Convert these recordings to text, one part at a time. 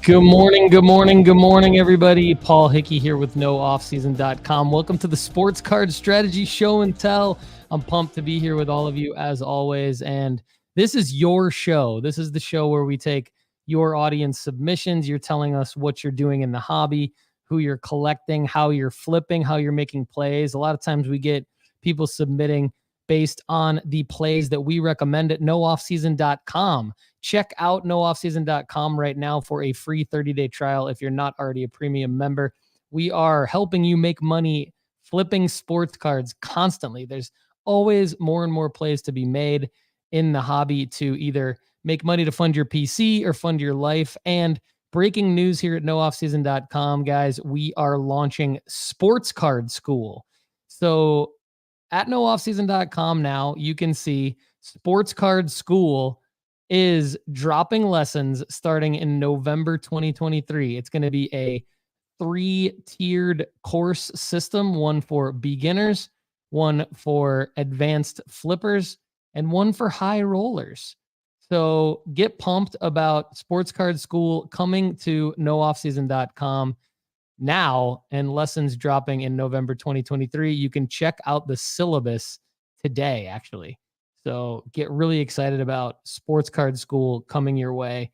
Good morning, good morning, good morning, everybody. Paul Hickey here with NoOffSeason.com. Welcome to the Sports Card Strategy Show and Tell. I'm pumped to be here with all of you as always. And this is your show. This is the show where we take your audience submissions. You're telling us what you're doing in the hobby, who you're collecting, how you're flipping, how you're making plays. A lot of times we get people submitting based on the plays that we recommend at NoOffSeason.com. Check out NoOffSeason.com right now for a free 30-day trial if you're not already a premium member. We are helping you make money flipping sports cards constantly. There's always more and more plays to be made in the hobby to either make money to fund your PC or fund your life. And breaking news here at NoOffSeason.com, guys, we are launching Sports Card School. So at NoOffSeason.com now, you can see Sports Card School is dropping lessons starting in November 2023. It's going to be a 3-tiered course system, one for beginners, one for advanced flippers, and one for high rollers. So get pumped about Sports Card School coming to NoOffSeason.com now and lessons dropping in November 2023. You can check out the syllabus today, actually. So get really excited about Sports Card School coming your way.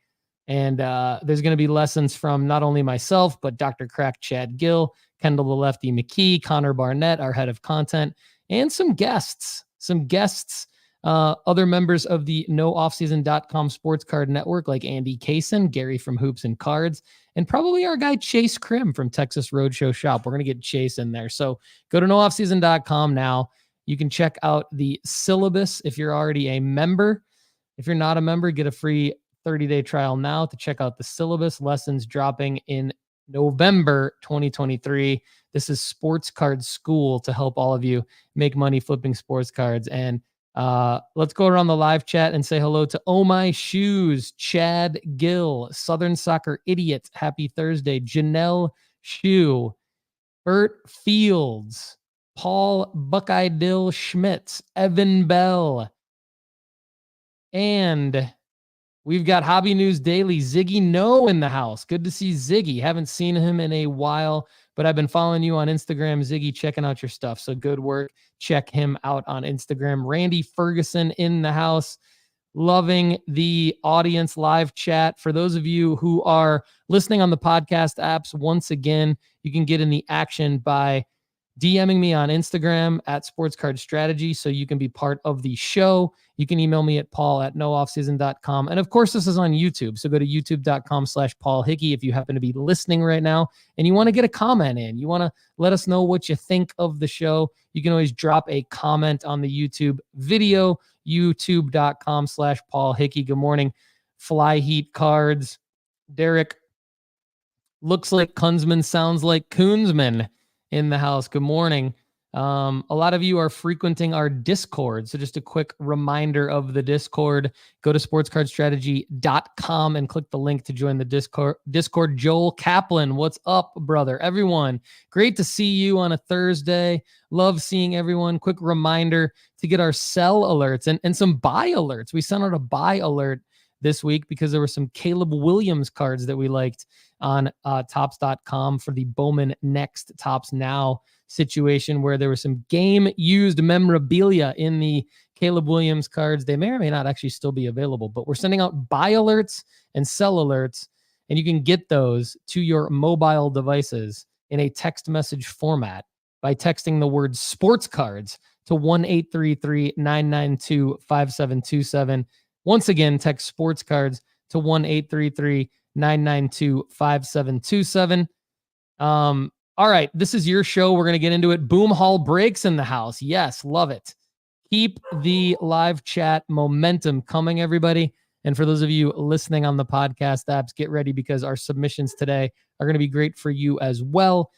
And there's going to be lessons from not only myself, but Dr. Crack Chad Guell, Kendall the Lefty McKee, Connor Barnett, our head of content, and some guests, other members of the NoOffSeason.com Sports Card Network like Andy Kaysen, Gary from Hoops and Cards, and probably our guy Chase Krim from Texas Roadshow Shop. We're going to get Chase in there. So go to NoOffSeason.com now. You can check out the syllabus if you're already a member. If you're not a member, get a free 30-day trial now to check out the syllabus. Lessons dropping in November 2023. This is Sports Card School to help all of you make money flipping sports cards. And let's go around the live chat and say hello to Oh My Shoes, Chad Gill, Southern Soccer Idiot, Happy Thursday, Janelle Shoe, Bert Fields, Paul Buckey Dill Schmitz, Evan Bell, and we've got Hobby News Daily, Ziggy No in the house. Good to see Ziggy. Haven't seen him in a while, but I've been following you on Instagram, Ziggy, checking out your stuff. So good work. Check him out on Instagram. Randy Ferguson in the house. Loving the audience live chat. For those of you who are listening on the podcast apps, once again, you can get in the action by DMing me on Instagram at Sports Card Strategy so you can be part of the show. You can email me at paul@nooffseason.com. And of course, this is on YouTube. So go to youtube.com/Paul Hickey if you happen to be listening right now and you want to get a comment in. You want to let us know what you think of the show. You can always drop a comment on the YouTube video, youtube.com/Paul Hickey. Good morning, Fly Heat Cards. Derek, looks like Kunzman sounds like Koonsman in the house. Good morning. A lot of you are frequenting our Discord. So just a quick reminder of the Discord. Go to sportscardstrategy.com and click the link to join the Discord. Joel Kaplan, what's up, brother? Everyone, great to see you on a Thursday. Love seeing everyone. Quick reminder to get our sell alerts and some buy alerts. We sent out a buy alert this week because there were some Caleb Williams cards that we liked on Topps.com for the Bowman Next Topps Now situation, where there was some game-used memorabilia in the Caleb Williams cards. They may or may not actually still be available, but we're sending out buy alerts and sell alerts, and you can get those to your mobile devices in a text message format by texting the word sports cards to 1-833-992-5727. Once again, text sports cards to 1-833-992-5727. All right, this is your show. We're going to get into it. Boom Hall Breaks in the house. Yes, love it. Keep the live chat momentum coming, everybody. And for those of you listening on the podcast apps, get ready because our submissions today are going to be great for you as well.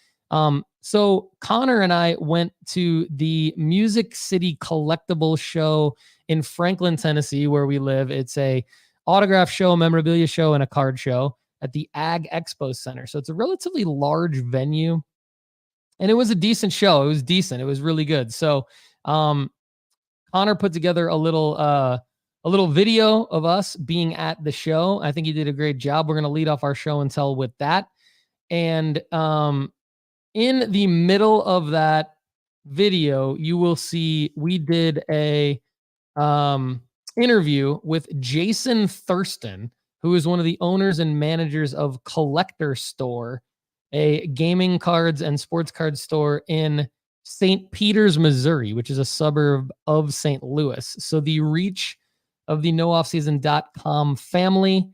So Connor and I went to the Music City Collectibles show in Franklin, Tennessee, where we live. It's a autograph show, memorabilia show, and a card show at the Ag Expo Center. So it's a relatively large venue. and it was a decent show. It was decent. It was really good. So Connor put together a little video of us being at the show. I think he did a great job. We're going to lead off our show and tell with that. And in the middle of that video, you will see we did a interview with Jason Thurston, who is one of the owners and managers of Collector Store, a gaming cards and sports card store in St. Peters, Missouri, which is a suburb of St. Louis. So the reach of the NoOffSeason.com family,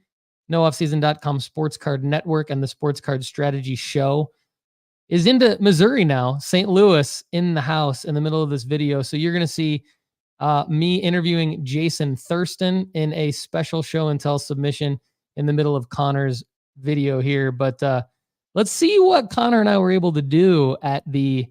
NoOffSeason.com Sports Card Network, and the Sports Card Strategy Show is into Missouri now. St. Louis in the house in the middle of this video. So you're going to see me interviewing Jason Thurston in a special show and tell submission in the middle of Connor's video here. But let's see what Connor and I were able to do at the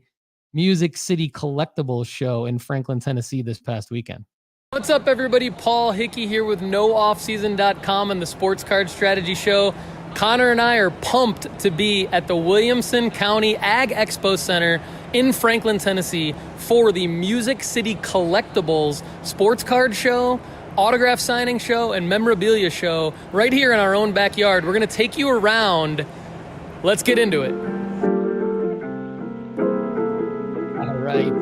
Music City Collectibles show in Franklin, Tennessee this past weekend. What's up, everybody? Paul Hickey here with NoOffSeason.com and the Sports Card Strategy Show. Connor and I are pumped to be at the Williamson County Ag Expo Center in Franklin, Tennessee for the Music City Collectibles Sports Card Show, Autograph Signing Show, and Memorabilia Show right here in our own backyard. We're going to take you around. Let's get into it. All right.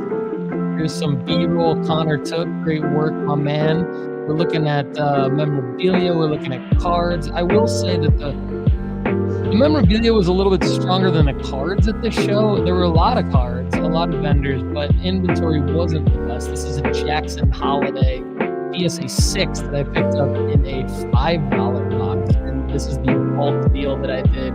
Here's some B-roll Connor took. Great work, my man. We're looking at memorabilia. We're looking at cards. I will say that the memorabilia was a little bit stronger than the cards at this show. There were a lot of cards, a lot of vendors, but inventory wasn't the best. This is a Jackson Holiday PSA 6 that I picked up in a $5 box. And this is the bulk deal that I did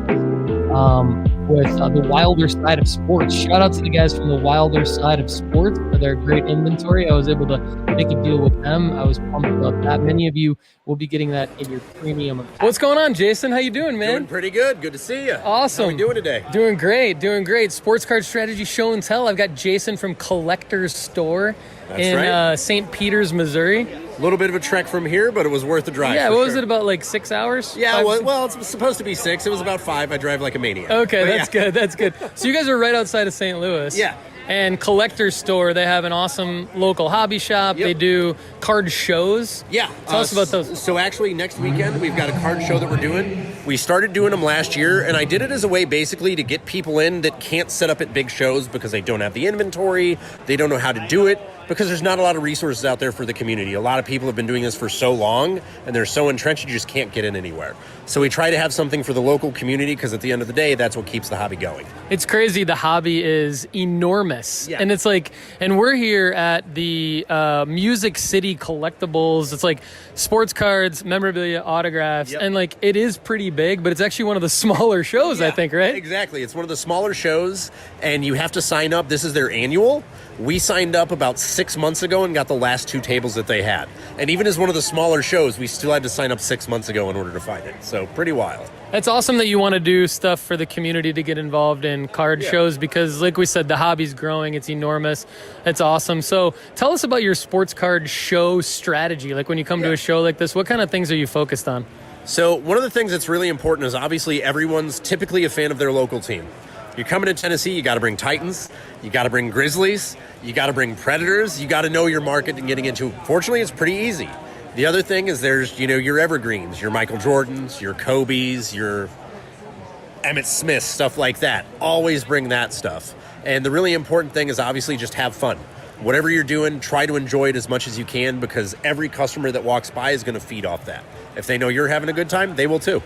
with the Wilder Side of Sports. Shout out to the guys from the Wilder Side of Sports for their great inventory. I was able to make a deal with them. I was pumped about that. Many of you will be getting that in your premium account. What's going on, Jason? How you doing, man? Doing pretty good. Good to see you. Awesome. How are we doing today? Doing great. Doing great. Sports Card Strategy Show and Tell. I've got Jason from Collector's Store in St. Peters, Missouri. A little bit of a trek from here, but it was worth the drive. Yeah, what was it, about like 6 hours? Yeah, well, it's supposed to be 6. It was about 5. I drive like a maniac. Okay, that's good. That's good. So you guys are right outside of St. Louis. Yeah. And Collector's Store, they have an awesome local hobby shop. Yep. They do card shows. Yeah. Tell us about those. So actually, next weekend, we've got a card show that we're doing. We started doing them last year, and I did it as a way basically to get people in that can't set up at big shows because they don't have the inventory, they don't know how to do it, because there's not a lot of resources out there for the community. A lot of people have been doing this for so long, and they're so entrenched, you just can't get in anywhere. So we try to have something for the local community, because at the end of the day, that's what keeps the hobby going. It's crazy. The hobby is enormous. Yeah. And it's like, and we're here at the Music City Collectibles. It's like sports cards, memorabilia, autographs, and like it is pretty big, but it's actually one of the smaller shows, I think, right? Exactly. It's one of the smaller shows, and you have to sign up. This is their annual. We signed up about 6 months ago and got the last 2 tables that they had. And even as one of the smaller shows, we still had to sign up 6 months ago in order to find it. So pretty wild. It's awesome that you want to do stuff for the community to get involved in card shows, because like we said, the hobby's growing. It's enormous. It's awesome. So tell us about your sports card show strategy. Like when you come to a show like this, what kind of things are you focused on? So one of the things that's really important is obviously everyone's typically a fan of their local team. You're coming to Tennessee, you got to bring Titans, you got to bring Grizzlies, you got to bring Predators, you got to know your market and getting into. Fortunately, it's pretty easy. The other thing is there's, your evergreens, your Michael Jordans, your Kobe's, your Emmett Smiths, stuff like that. Always bring that stuff. And the really important thing is obviously just have fun. Whatever you're doing, try to enjoy it as much as you can, because every customer that walks by is going to feed off that. If they know you're having a good time, they will too.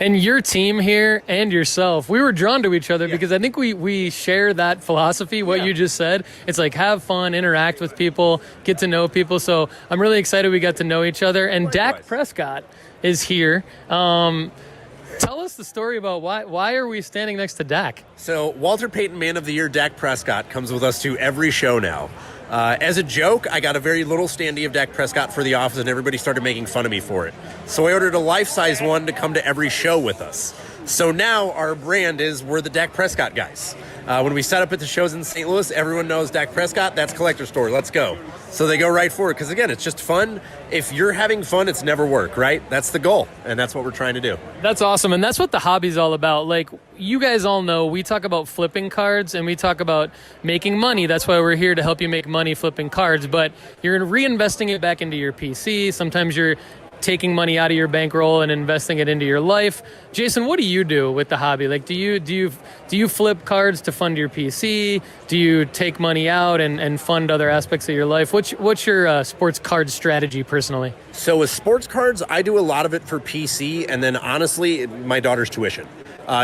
And your team here and yourself, we were drawn to each other because I think we share that philosophy, what you just said. It's like have fun, interact with people, get to know people. So I'm really excited we got to know each other. And Dak Prescott is here. Tell us the story about why are we standing next to Dak? So Walter Payton Man of the Year Dak Prescott comes with us to every show now. As a joke, I got a very little standee of Dak Prescott for the office, and everybody started making fun of me for it. So I ordered a life-size one to come to every show with us. So now our brand is we're the Dak Prescott guys. When we set up at the shows in St. Louis, everyone knows Dak Prescott, that's Collector Store, let's go. So they go right for it, because again, it's just fun. If you're having fun, it's never work, right? That's the goal, and that's what we're trying to do. That's awesome, and that's what the hobby's all about. Like, you guys all know, we talk about flipping cards, and we talk about making money. That's why we're here, to help you make money flipping cards, but you're reinvesting it back into your PC. Sometimes you're taking money out of your bankroll and investing it into your life. Jason, what do you do with the hobby? Like, do you flip cards to fund your PC? Do you take money out and fund other aspects of your life? What's your sports card strategy personally? So with sports cards, I do a lot of it for PC, and then honestly, my daughter's tuition.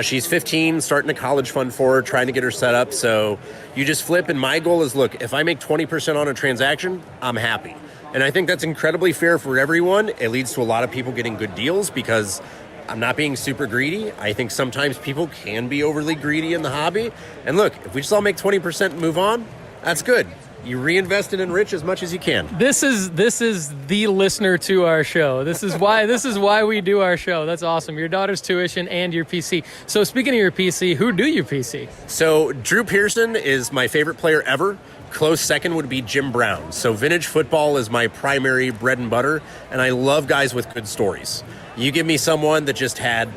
She's 15, starting a college fund for her, trying to get her set up. So you just flip, and my goal is, look, if I make 20% on a transaction, I'm happy. And I think that's incredibly fair for everyone. It leads to a lot of people getting good deals, because I'm not being super greedy. I think sometimes people can be overly greedy in the hobby. And look, if we just all make 20% and move on, that's good. You reinvest and enrich as much as you can. This is the listener to our show. This is why we do our show. That's awesome. Your daughter's tuition and your PC. So speaking of your PC, who do you PC? So Drew Pearson is my favorite player ever. Close second would be Jim Brown. So vintage football is my primary bread and butter, and I love guys with good stories. You give me someone that just had,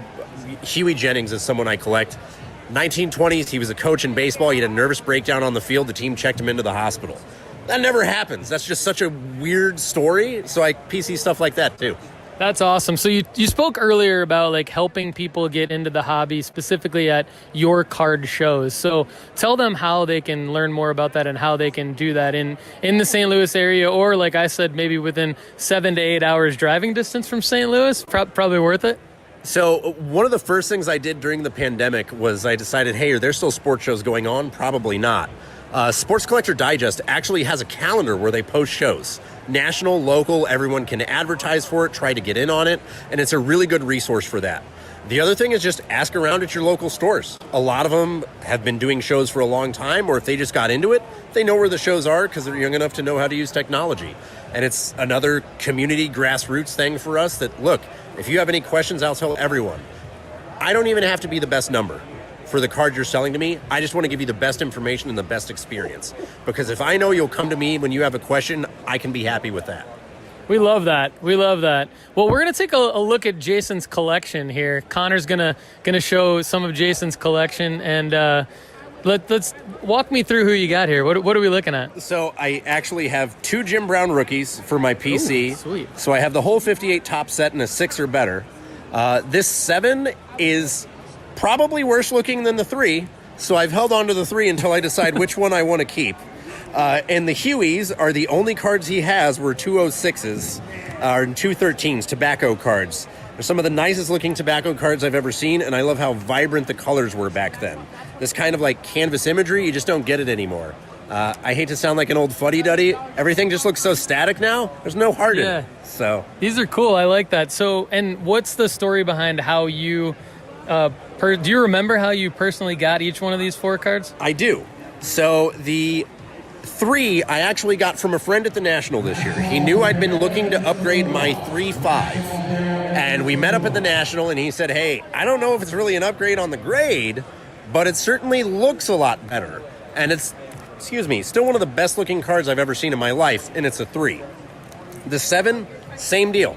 Huey Jennings is someone I collect. 1920s, he was a coach in baseball. He had a nervous breakdown on the field. The team checked him into the hospital. That never happens. That's just such a weird story. So I PC stuff like that too. That's awesome. So you spoke earlier about like helping people get into the hobby, specifically at your card shows. So tell them how they can learn more about that and how they can do that in the St. Louis area, or like I said, maybe within 7 to 8 hours driving distance from St. Louis. Probably worth it. So one of the first things I did during the pandemic was I decided, hey, are there still sports shows going on? Probably not. Sports Collector Digest actually has a calendar where they post shows. National, local, everyone can advertise for it, try to get in on it, and it's a really good resource for that. The other thing is just ask around at your local stores. A lot of them have been doing shows for a long time, or if they just got into it, they know where the shows are because they're young enough to know how to use technology. And it's another community grassroots thing for us that, look, if you have any questions, I'll tell everyone. I don't even have to be the best number for the card you're selling to me. I just want to give you the best information and the best experience. Because if I know you'll come to me when you have a question, I can be happy with that. We love that. We love that. Well, we're going to take a look at Jason's collection here. Connor's going to show some of Jason's collection, and let's walk me through who you got here. What are we looking at? So I actually have 2 Jim Brown rookies for my PC. Ooh, sweet. So I have the whole 58 top set and a 6 or better. This 7 is probably worse looking than the 3, so I've held on to the 3 until I decide which one I want to keep. And the Hueys are the only cards he has were 206s and 213s, tobacco cards. They're some of the nicest looking tobacco cards I've ever seen, and I love how vibrant the colors were back then. This kind of like canvas imagery, you just don't get it anymore. I hate to sound like an old fuddy-duddy. Everything just looks so static now. There's no heart in it. So these are cool. I like that. So, and what's the story behind how you... do you remember how you personally got each one of these 4 cards? I do. So the 3 I actually got from a friend at the National this year. He knew I'd been looking to upgrade my 3-5. And we met up at the National, and he said, hey, I don't know if it's really an upgrade on the grade, but it certainly looks a lot better. And it's, still one of the best looking cards I've ever seen in my life, and it's a 3. The 7, same deal.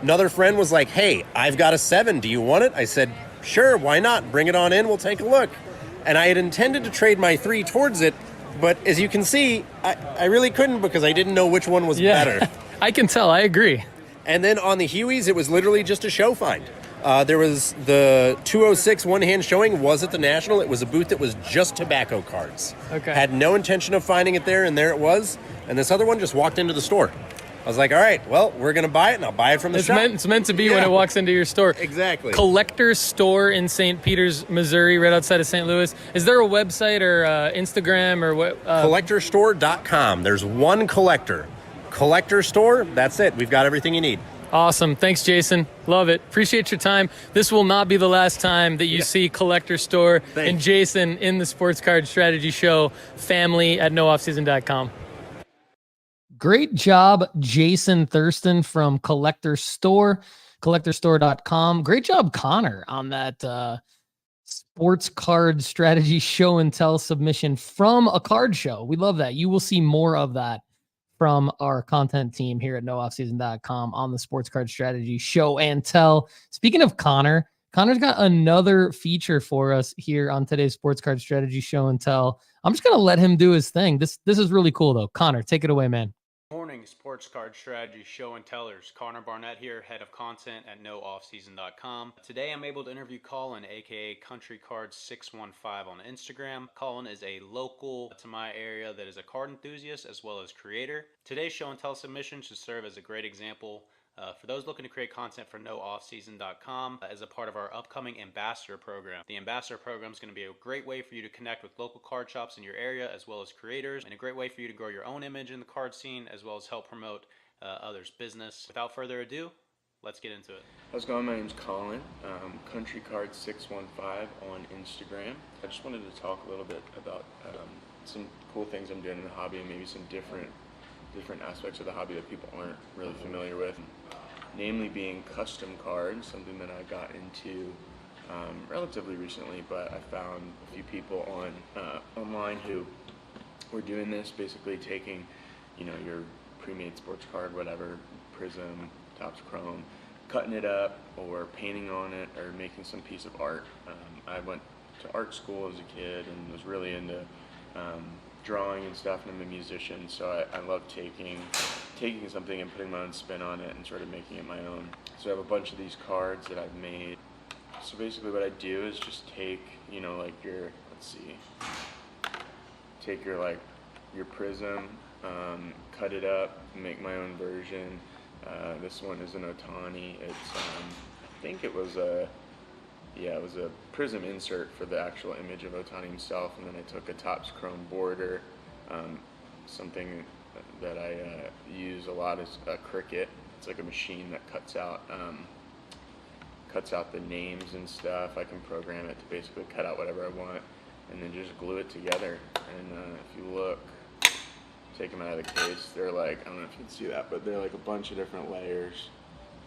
Another friend was like, hey, I've got a 7. Do you want it? I said, sure, why not? Bring it on in. We'll take a look. And I had intended to trade my 3 towards it, but as you can see, I really couldn't because I didn't know which one was better. I can tell. I agree. And then on the Hueys, it was literally just a show find. There was the 206 one-hand showing was at the National. It was a booth that was just tobacco cards. Okay. Had no intention of finding it there, and there it was. And this other one just walked into the store. I was like, all right, well, we're going to buy it, and I'll buy it from the shop. It's meant to be when it walks into your store. Exactly. Collector Store in St. Peters, Missouri, right outside of St. Louis. Is there a website or Instagram or what? Collectorstore.com. There's one collector. Collector Store, that's it. We've got everything you need. Awesome. Thanks, Jason. Love it. Appreciate your time. This will not be the last time that you see Collector Store and Jason in the Sports Card Strategy Show family at nooffseason.com. Great job, Jason Thurston from Collector Store, collectorstore.com. Great job, Connor, on that sports card strategy show and tell submission from a card show. We love that. You will see more of that from our content team here at nooffseason.com on the sports card strategy show and tell. Speaking of Connor's got another feature for us here on today's sports card strategy show and tell. I'm just going to let him do his thing. This is really cool though. Connor, take it away, man. Morning, Sports Card Strategy Show and Tellers. Connor Barnett here, head of content at nooffseason.com. Today I'm able to interview Collin, aka Country Cards 615 on Instagram. Collin is a local to my area that is a card enthusiast as well as creator. Today's show and tell submission should serve as a great example for those looking to create content for nooffseason.com as a part of our upcoming ambassador program. The ambassador program is going to be a great way for you to connect with local card shops in your area as well as creators, and a great way for you to grow your own image in the card scene as well as help promote others' business. Without further ado, let's get into it. How's it going? My name's Collin, Country Cards 615 on Instagram. I just wanted to talk a little bit about some cool things I'm doing in the hobby and maybe some different aspects of the hobby that people aren't really familiar with, namely being custom cards, something that I got into relatively recently, but I found a few people online who were doing this, basically taking, your pre-made sports card, whatever, Prism, Topps Chrome, cutting it up or painting on it or making some piece of art. I went to art school as a kid and was really into drawing and stuff, and I'm a musician, so I love taking something and putting my own spin on it and sort of making it my own. So I have a bunch of these cards that I've made. So basically what I do is just take, take your Prism, cut it up, make my own version. This one is an Otani. It's, I think it was a Prism insert for the actual image of Otani himself, and then I took a Topps Chrome border. Something that I use a lot is a Cricut. It's like a machine that cuts out the names and stuff. I can program it to basically cut out whatever I want, and then just glue it together. And if you look, take them out of the case, they're like, I don't know if you can see that, but they're like a bunch of different layers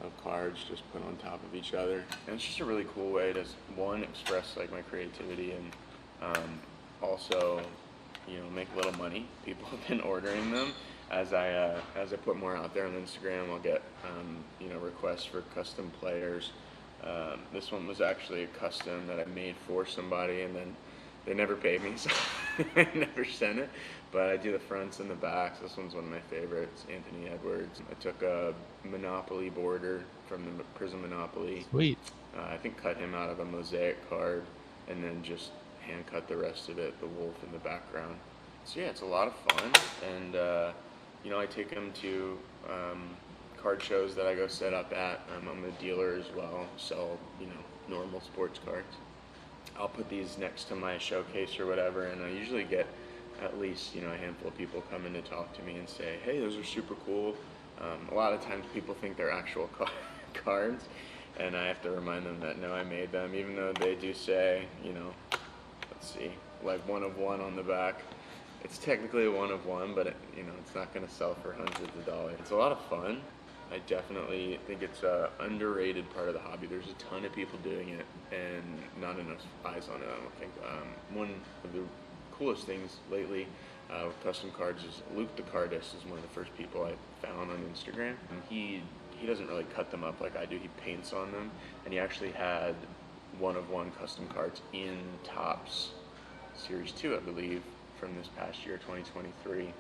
of cards just put on top of each other. And it's just a really cool way to, one, express like my creativity, and also, make a little money. People have been ordering them. As I put more out there on Instagram, I'll get requests for custom players. This one was actually a custom that I made for somebody, and then they never paid me, so I never sent it. But I do the fronts and the backs. This one's one of my favorites, Anthony Edwards. I took a Monopoly border from the Prism Monopoly. Sweet. I think cut him out of a mosaic card, and then just hand cut the rest of it, the wolf in the background. So yeah, it's a lot of fun, and I take them to card shows that I go set up at. I'm a dealer as well, sell normal sports cards. I'll put these next to my showcase or whatever, and I usually get at least a handful of people come in to talk to me and say, hey, those are super cool. A lot of times people think they're actual cards, and I have to remind them that no, I made them, even though they do say, let's see, like 1 of 1 on the back. It's technically a 1 of 1, but it's not going to sell for hundreds of dollars. It's a lot of fun. I definitely think it's an underrated part of the hobby. There's a ton of people doing it and not enough eyes on it, I don't think. One of the coolest things lately with custom cards is Luke the Cardist is one of the first people I found on Instagram. And he doesn't really cut them up like I do. He paints on them, and he actually had 1 of 1 custom cards in Topps Series 2, I believe, from this past year, 2023,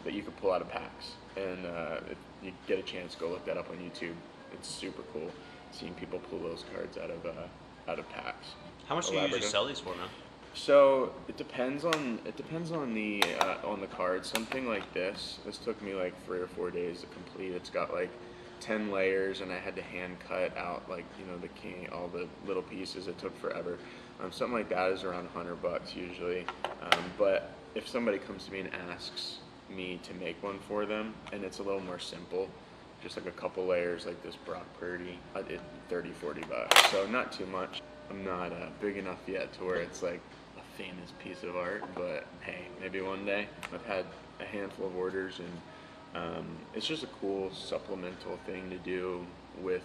that you could pull out of packs. And if you get a chance, go look that up on YouTube. It's super cool seeing people pull those cards out of packs. How much do you usually sell these for, man? So it depends on the card. Something like this took me like 3 or 4 days to complete. It's got like 10 layers, and I had to hand cut out the king, all the little pieces. It took forever. Something like that is around $100 usually. But if somebody comes to me and asks me to make one for them, and it's a little more simple, just like a couple layers like this Brock Purdy, I did $30-40, so not too much. I'm not big enough yet to where it's like a famous piece of art, but hey, maybe one day. I've had a handful of orders, and it's just a cool supplemental thing to do with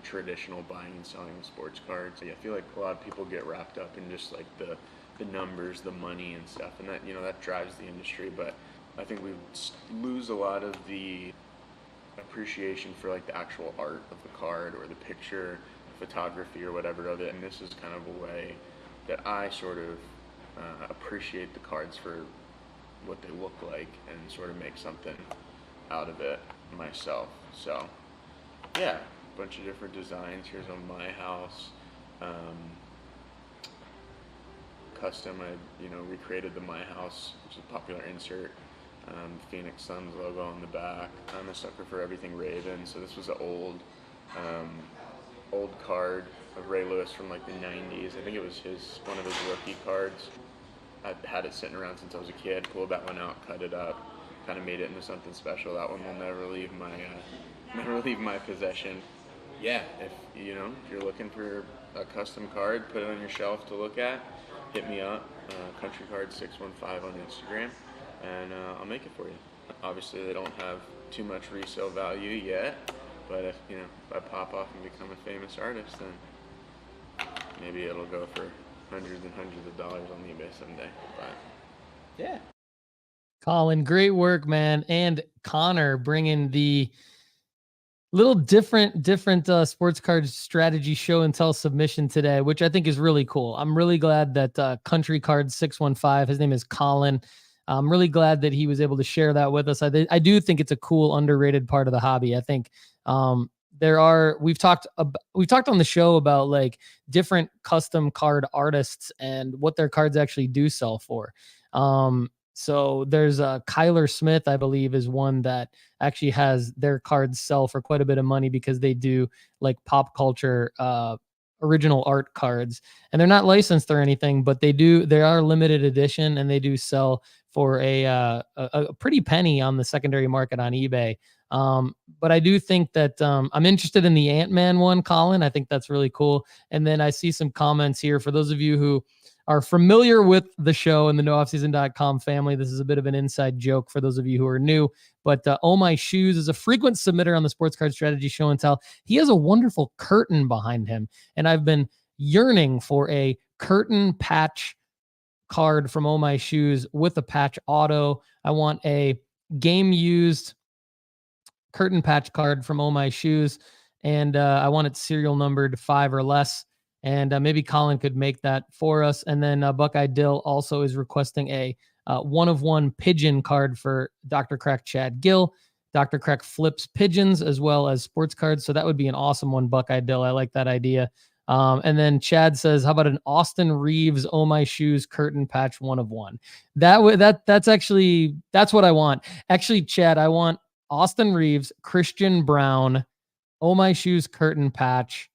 traditional buying and selling of sports cards. I feel like a lot of people get wrapped up in just like the numbers, the money and stuff, and that that drives the industry. But I think we lose a lot of the appreciation for like the actual art of the card or the picture, photography or whatever of it. And this is kind of a way that I sort of appreciate the cards for what they look like and sort of make something out of it myself. So yeah, a bunch of different designs. Here's on my house. Custom, I recreated the My House, which is a popular insert. Phoenix Suns logo on the back. I'm a sucker for everything Raven, so this was an old card of Ray Lewis from like the 90s. I think it was one of his rookie cards. I've had it sitting around since I was a kid. Pulled that one out, cut it up, kind of made it into something special. That one will never leave my possession. Yeah, if you're looking for a custom card, put it on your shelf to look at, hit me up, CountryCard615 on Instagram, and I'll make it for you. Obviously, they don't have too much resale value yet, but if I pop off and become a famous artist, then maybe it'll go for hundreds and hundreds of dollars on eBay someday. But yeah, Collin, great work, man, and Connor bringing the little different sports card strategy show and tell submission today, which I think is really cool. I'm really glad that Country Card 615, his name is Collin. I'm really glad that he was able to share that with us. I do think it's a cool, underrated part of the hobby. I think we've talked on the show about like different custom card artists and what their cards actually do sell for. So there's Kyler Smith, I believe, is one that actually has their cards sell for quite a bit of money because they do like pop culture original art cards, and they're not licensed or anything, but they are limited edition, and they do sell for a pretty penny on the secondary market on eBay. But I do think that I'm interested in the Ant-Man one, Collin. I think that's really cool. And then I see some comments here for those of you who are familiar with the show and the nooffseason.com family. This is a bit of an inside joke for those of you who are new, but Oh My Shoes is a frequent submitter on the Sports Card Strategy Show and Tell. He has a wonderful curtain behind him, and I've been yearning for a curtain patch card from Oh My Shoes with a patch auto. I want a game used curtain patch card from Oh My Shoes, and I want it serial numbered 5 or less. And maybe Collin could make that for us. And then Buckey Dill also is requesting a 1-of-1 pigeon card for Dr. Crack Chad Guell. Dr. Crack flips pigeons as well as sports cards. So that would be an awesome one, Buckey Dill. I like that idea. And then Chad says, how about an Austin Reeves Oh My Shoes curtain patch 1-of-1? That's what I want. Actually, Chad, I want Austin Reeves, Christian Brown, Oh My Shoes curtain patch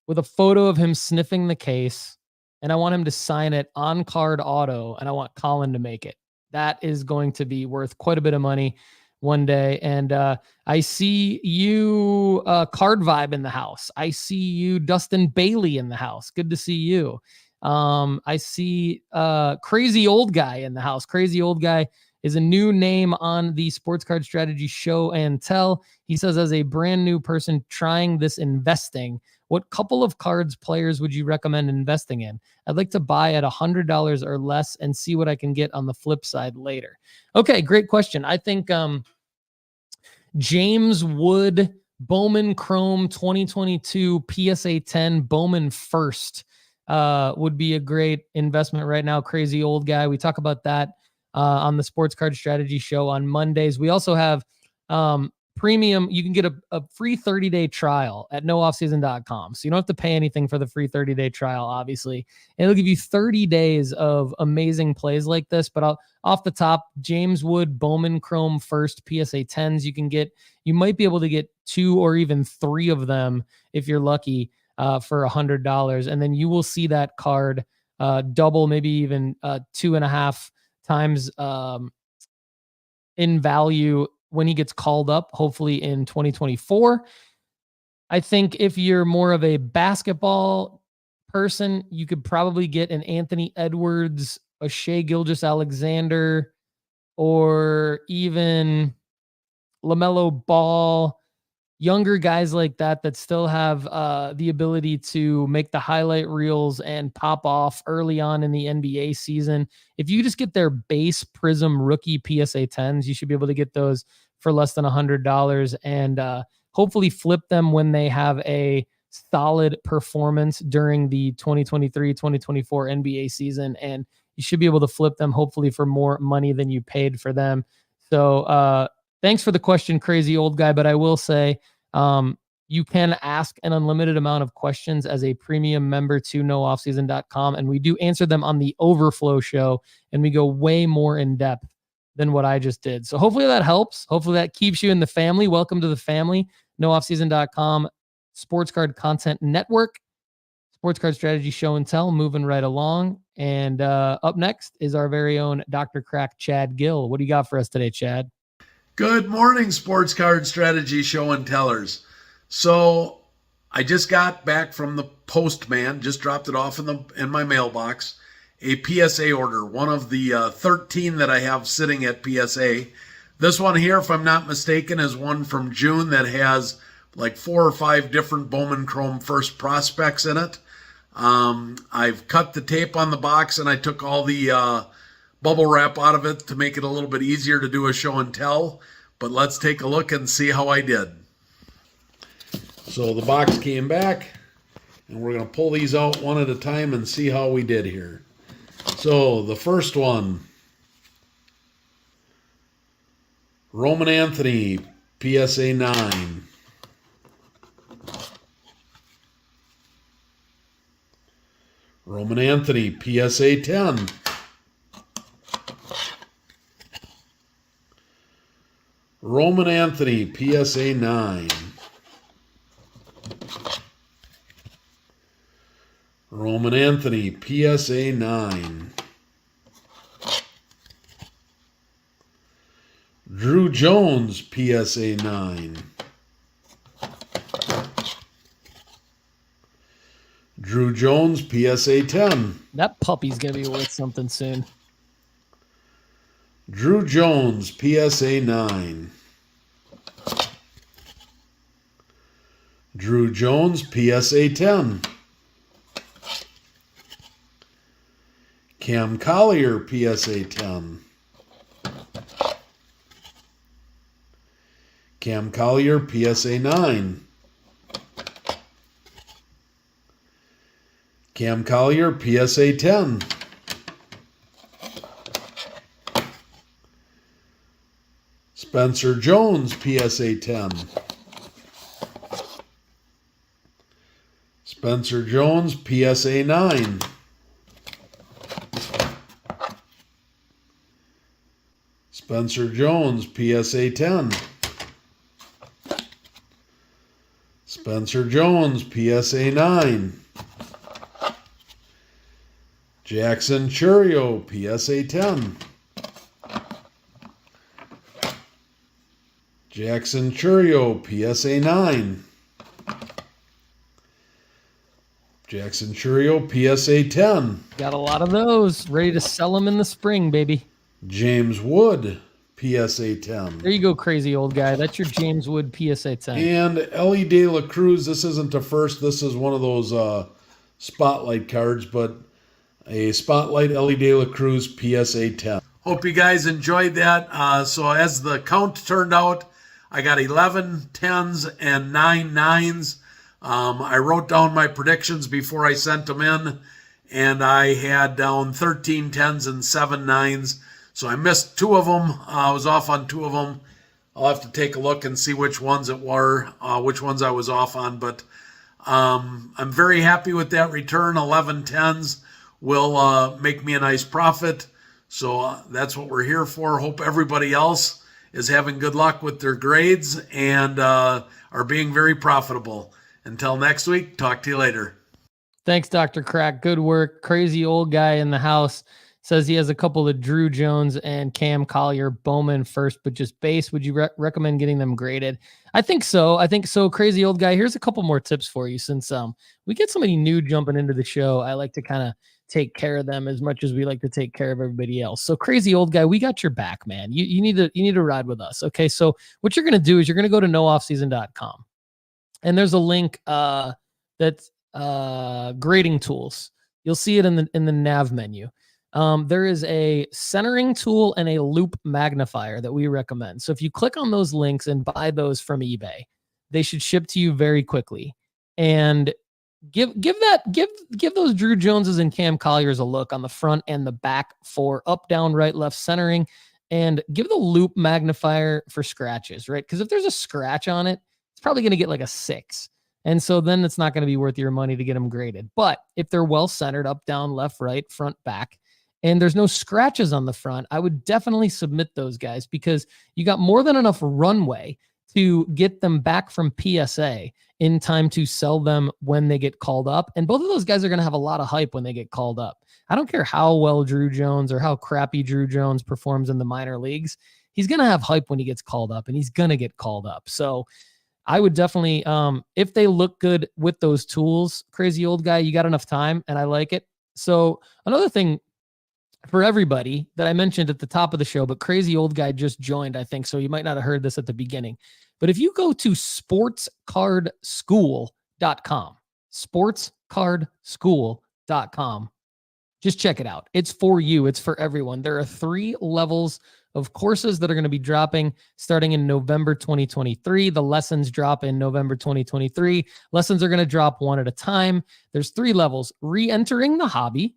with a photo of him sniffing the case, and I want him to sign it on card auto, and I want Collin to make it. That is going to be worth quite a bit of money one day. And I see you, Card Vibe, in the house. I see you, Dustin Bailey, in the house. Good to see you. I see Crazy Old Guy in the house. Crazy Old Guy is a new name on the Sports Card Strategy Show and Tell. He says, as a brand new person trying this investing, what couple of cards players would you recommend investing in? I'd like to buy at $100 or less and see what I can get on the flip side later. Okay, great question. I think James Wood, Bowman Chrome 2022 PSA 10 Bowman First would be a great investment right now. Crazy Old Guy. We talk about that on the Sports Card Strategy Show on Mondays. We also have premium. You can get a free 30-day trial at nooffseason.com. So you don't have to pay anything for the free 30-day trial, obviously. It'll give you 30 days of amazing plays like this. But off the top, James Wood, Bowman Chrome First PSA 10s. You might be able to get 2 or even 3 of them if you're lucky for $100. And then you will see that card double, maybe even 2.5 times in value when he gets called up, hopefully in 2024. I think if you're more of a basketball person, you could probably get an Anthony Edwards, a Shai Gilgeous-Alexander, or even LaMelo Ball. younger guys like that still have the ability to make the highlight reels and pop off early on in the NBA season. If you just get their base Prism rookie PSA 10s, you should be able to get those for less than $100 and hopefully flip them when they have a solid performance during the 2023-2024 NBA season. And you should be able to flip them hopefully for more money than you paid for them. So thanks for the question, crazy old guy. But I will say you can ask an unlimited amount of questions as a premium member to nooffseason.com. And we do answer them on the Overflow show. And we go way more in depth than what I just did. So hopefully that helps. Hopefully that keeps you in the family. Welcome to the family. nooffseason.com, Sports Card Content Network, Sports Card Strategy Show and Tell, moving right along. And up next is our very own Dr. Crack, Chad Guell. What do you got for us today, Chad? Good morning, Sports Card Strategy Show and Tellers. So I just got back from the postman, just dropped it off in my mailbox, a PSA order, one of the 13 that I have sitting at PSA. This one here, if I'm not mistaken, is one from June that has like 4 or 5 different Bowman Chrome First prospects in it. I've cut the tape on the box and I took all the bubble wrap out of it to make it a little bit easier to do a show and tell. But let's take a look and see how I did. So the box came back and we're going to pull these out one at a time and see how we did here. So the first one, Roman Anthony PSA 9. Roman Anthony PSA 10. Roman Anthony PSA 9. Roman Anthony PSA 9. Druw Jones PSA 9. Druw Jones PSA 10. That puppy's going to be worth something soon. Druw Jones PSA 9. Druw Jones PSA 10. Cam Collier PSA 10. Cam Collier PSA 9. Cam Collier PSA 10. Spencer Jones PSA 10. Spencer Jones PSA 9. Spencer Jones PSA 10. Spencer Jones PSA 9. Jackson Churio PSA 10. Jackson Churio PSA 9. Jackson Churio PSA 10. Got a lot of those. Ready to sell them in the spring, baby. James Wood PSA 10. There you go, crazy old guy. That's your James Wood PSA 10. And Ellie De La Cruz. This isn't a first. This is one of those spotlight cards, but a spotlight Ellie De La Cruz PSA 10. Hope you guys enjoyed that. So as the count turned out, I got 11 10s and 9 9s. I wrote down my predictions before I sent them in, and I had down 13 10s and 7 9s. So I missed 2 of them. I was off on 2 of them. I'll have to take a look and see which ones it were, which ones I was off on. But I'm very happy with that return. 11 10s will make me a nice profit. So that's what we're here for. Hope everybody else is having good luck with their grades and are being very profitable. Until next week, talk to you later. Thanks, Dr. Crack. Good work. Crazy old guy in the house says he has a couple of Druw Jones and Cam Collier Bowman first, but just base. Would you recommend getting them graded? I think so. Crazy old guy. Here's a couple more tips for you. Since we get somebody new jumping into the show, I like to kind of take care of them as much as we like to take care of everybody else. So crazy old guy, we got your back, man. You need to ride with us. Okay. So what you're going to do is you're going to go to nooffseason.com. And there's a link that's grading tools. You'll see it in the nav menu. There is a centering tool and a loop magnifier that we recommend. So if you click on those links and buy those from eBay, they should ship to you very quickly. And give those Druw Joneses and Cam Colliers a look on the front and the back for up, down, right, left centering, and give the loop magnifier for scratches, right? Because if there's a scratch on it, it's probably going to get like a 6. And so then it's not going to be worth your money to get them graded. But if they're well centered, up, down, left, right, front, back, and there's no scratches on the front, I would definitely submit those guys, because you got more than enough runway to get them back from PSA in time to sell them when they get called up. And both of those guys are going to have a lot of hype when they get called up. I don't care how well Druw Jones or how crappy Druw Jones performs in the minor leagues. He's going to have hype when he gets called up, and he's going to get called up. So I would definitely, if they look good with those tools, crazy old guy, you got enough time, and I like it. So another thing for everybody that I mentioned at the top of the show, but crazy old guy just joined, I think, so you might not have heard this at the beginning. But if you go to sportscardschool.com, sportscardschool.com, just check it out. It's for you. It's for everyone. There are 3 levels of courses that are going to be dropping starting in November 2023. The lessons drop in November 2023. Lessons are going to drop one at a time. There's 3 levels: re-entering the hobby,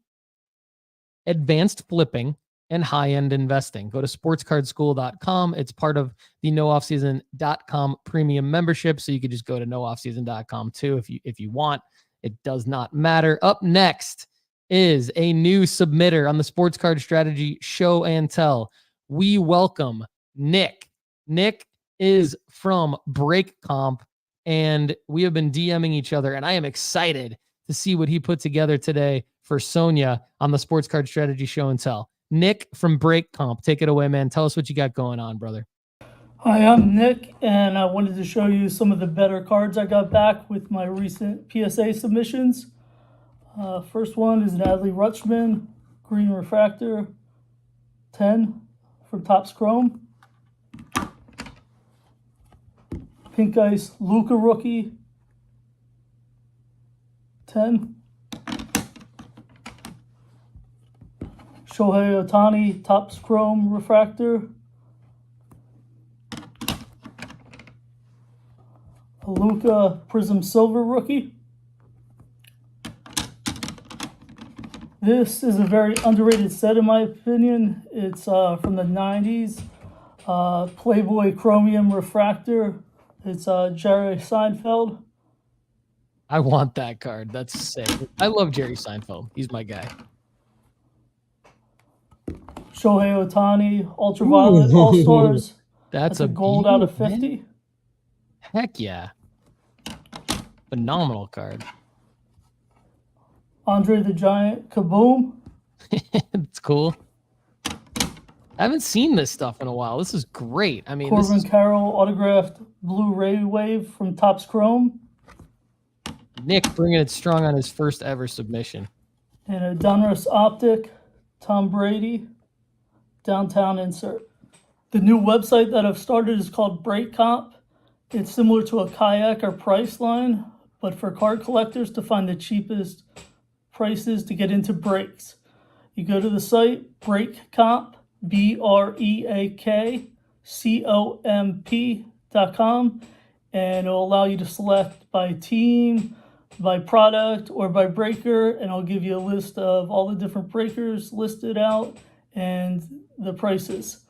advanced flipping, and high-end investing. Go to sportscardschool.com. It's part of the nooffseason.com premium membership, so you could just go to nooffseason.com too if you want. It does not matter. Up next is a new submitter on the Sports Card Strategy Show and Tell. We welcome Nick. Nick is from Break Comp, and we have been DMing each other, and I am excited to see what he put together today for Sonia on the Sports Card Strategy Show and Tell. Nick from Break Comp, take it away, man. Tell us what you got going on, brother. Hi, I'm Nick, and I wanted to show you some of the better cards I got back with my recent PSA submissions. First one is an Adley Rutschman Green Refractor 10 from Topps Chrome. Pink Ice Luka Rookie 10. Shohei Ohtani Topps Chrome Refractor. A Luka Prism Silver Rookie. This is a very underrated set in my opinion. It's from the 90s. Playboy Chromium Refractor. It's Jerry Seinfeld. I want that card. That's sick. I love Jerry Seinfeld. He's my guy. Shohei Ohtani Ultraviolet All-Stars. That's a gold out of 50. Man. Heck yeah. Phenomenal card. Andre the Giant Kaboom. It's cool. I haven't seen this stuff in a while. This is great. I mean, Corbin Carroll autographed Blu-ray Wave from Topps Chrome. Nick bringing it strong on his first ever submission. And a Donruss Optic Tom Brady downtown insert. The new website that I've started is called Break Comp. It's similar to a kayak or Priceline, but for card collectors to find the cheapest prices to get into breaks. You go to the site, Break Comp, BREAKCOMP.com, and it'll allow you to select by team, by product, or by breaker, and I'll give you a list of all the different breakers listed out and the prices.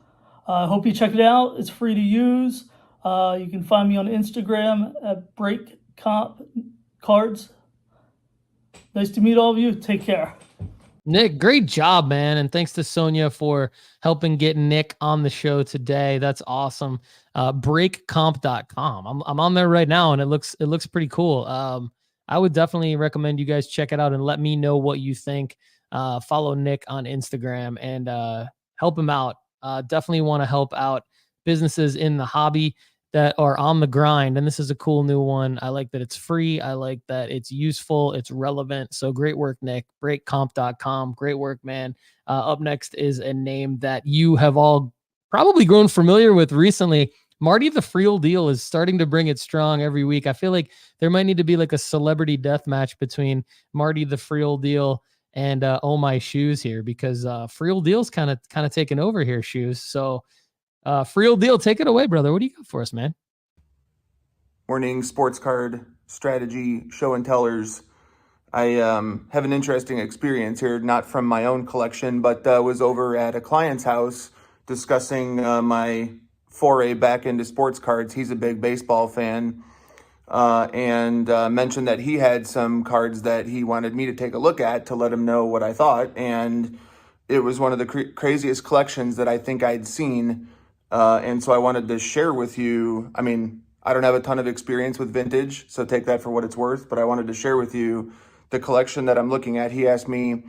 I hope you check it out. It's free to use. You can find me on Instagram at Break Comp Cards. Nice to meet all of you. Take care. Nick, great job, man. And thanks to Sonia for helping get Nick on the show today. That's awesome. Breakcomp.com. I'm on there right now, and it looks pretty cool. I would definitely recommend you guys check it out and let me know what you think. Follow Nick on Instagram and help him out. Definitely want to help out businesses in the hobby that are on the grind. And this is a cool new one. I like that it's free. I like that it's useful. It's relevant. So great work, Nick. Breakcomp.com. Great work, man. Up next is a name that you have all probably grown familiar with recently. Marty the Friel deal is starting to bring it strong every week. I feel like there might need to be like a celebrity death match between Marty the Friel deal and Oh My Shoes here, because Friel deal's kind of taking over here, Shoes. So Friel deal, take it away, brother. What do you got for us, man? Morning, sports card strategy show and tellers. I have an interesting experience here, not from my own collection, but was over at a client's house discussing my foray back into sports cards. He's a big baseball fan, and mentioned that he had some cards that he wanted me to take a look at to let him know what I thought. And it was one of the craziest collections that I think I'd seen. And so I wanted to share with you. I mean, I don't have a ton of experience with vintage, so take that for what it's worth, but I wanted to share with you the collection that I'm looking at. He asked me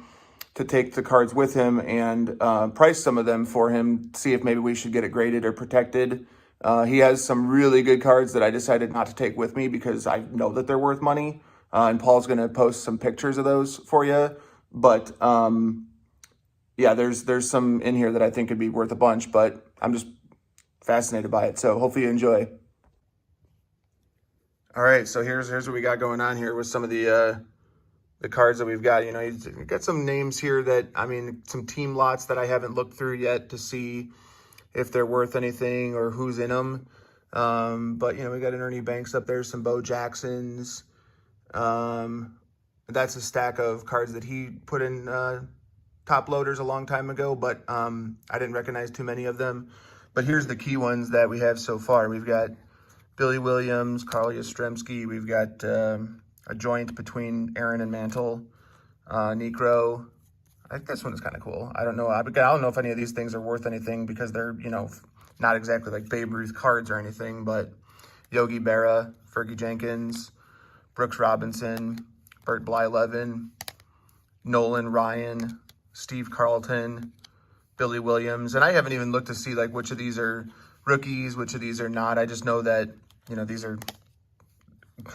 to take the cards with him and price some of them for him, see if maybe we should get it graded or protected. He has some really good cards that I decided not to take with me because I know that they're worth money. And Paul's going to post some pictures of those for you. But yeah, there's some in here that I think could be worth a bunch, but I'm just fascinated by it. So hopefully you enjoy. All right, so here's what we got going on here with some of the cards that we've got. You know, you've got some names here that, I mean, some team lots that I haven't looked through yet to see if they're worth anything or who's in them. But, you know, we got an Ernie Banks up there, some Bo Jacksons. That's a stack of cards that he put in top loaders a long time ago, but I didn't recognize too many of them. But here's the key ones that we have so far. We've got Billy Williams, Carl Yastrzemski. We've got a joint between Aaron and Mantle, Necro. I think this one is kind of cool. I don't know. I don't know if any of these things are worth anything because they're, you know, not exactly like Babe Ruth cards or anything, but Yogi Berra, Fergie Jenkins, Brooks Robinson, Bert Blyleven, Nolan Ryan, Steve Carlton, Billy Williams. And I haven't even looked to see like which of these are rookies, which of these are not. I just know that, you know, these are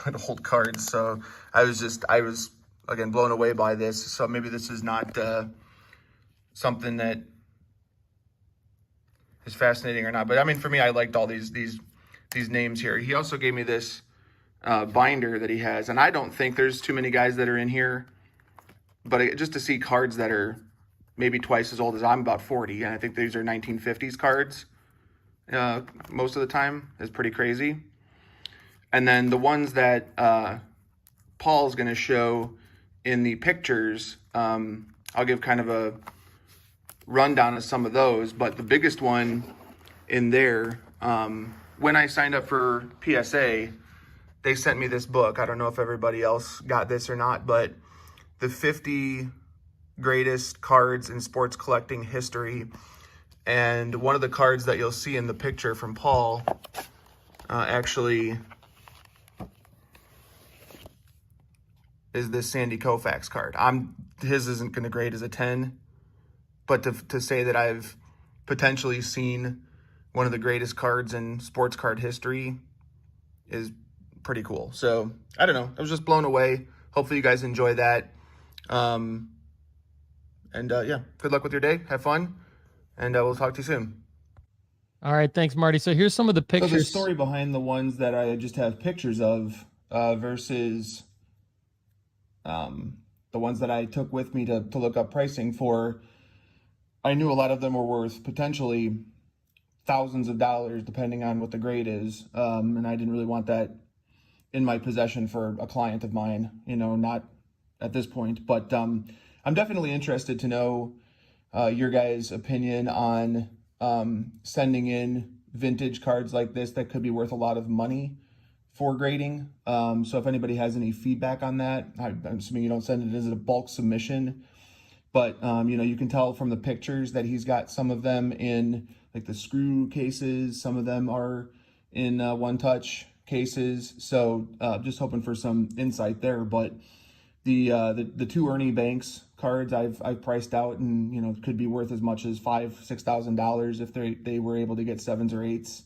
good old cards. So I was again blown away by this. So maybe this is not something that is fascinating or not. But I mean, for me, I liked all these names here. He also gave me this binder that he has, and I don't think there's too many guys that are in here. But just to see cards that are maybe twice as old as I'm, about 40, and I think these are 1950s cards most of the time, is pretty crazy. And then the ones that Paul's going to show in the pictures, I'll give kind of a rundown of some of those. But the biggest one in there, when I signed up for PSA, they sent me this book. I don't know if everybody else got this or not, but the 50 greatest cards in sports collecting history. And one of the cards that you'll see in the picture from Paul actually is this Sandy Koufax card. His isn't going to grade as a 10, but to say that I've potentially seen one of the greatest cards in sports card history is pretty cool. So I don't know. I was just blown away. Hopefully you guys enjoy that. Yeah, good luck with your day. Have fun, and we'll talk to you soon. All right, thanks, Marty. So here's some of the pictures. So the story behind the ones that I just have pictures of versus the ones that I took with me to look up pricing for. I knew a lot of them were worth potentially thousands of dollars depending on what the grade is, and I didn't really want that in my possession for a client of mine, you know, not at this point. But I'm definitely interested to know your guys' opinion on sending in vintage cards like this that could be worth a lot of money for grading. So if anybody has any feedback on that, I'm assuming you don't send it as a bulk submission, but you know, you can tell from the pictures that he's got some of them in like the screw cases, some of them are in one-touch cases. So just hoping for some insight there. But the two Ernie Banks cards I've priced out, and you know, could be worth as much as $5,000-$6,000 if they were able to get 7s or 8s.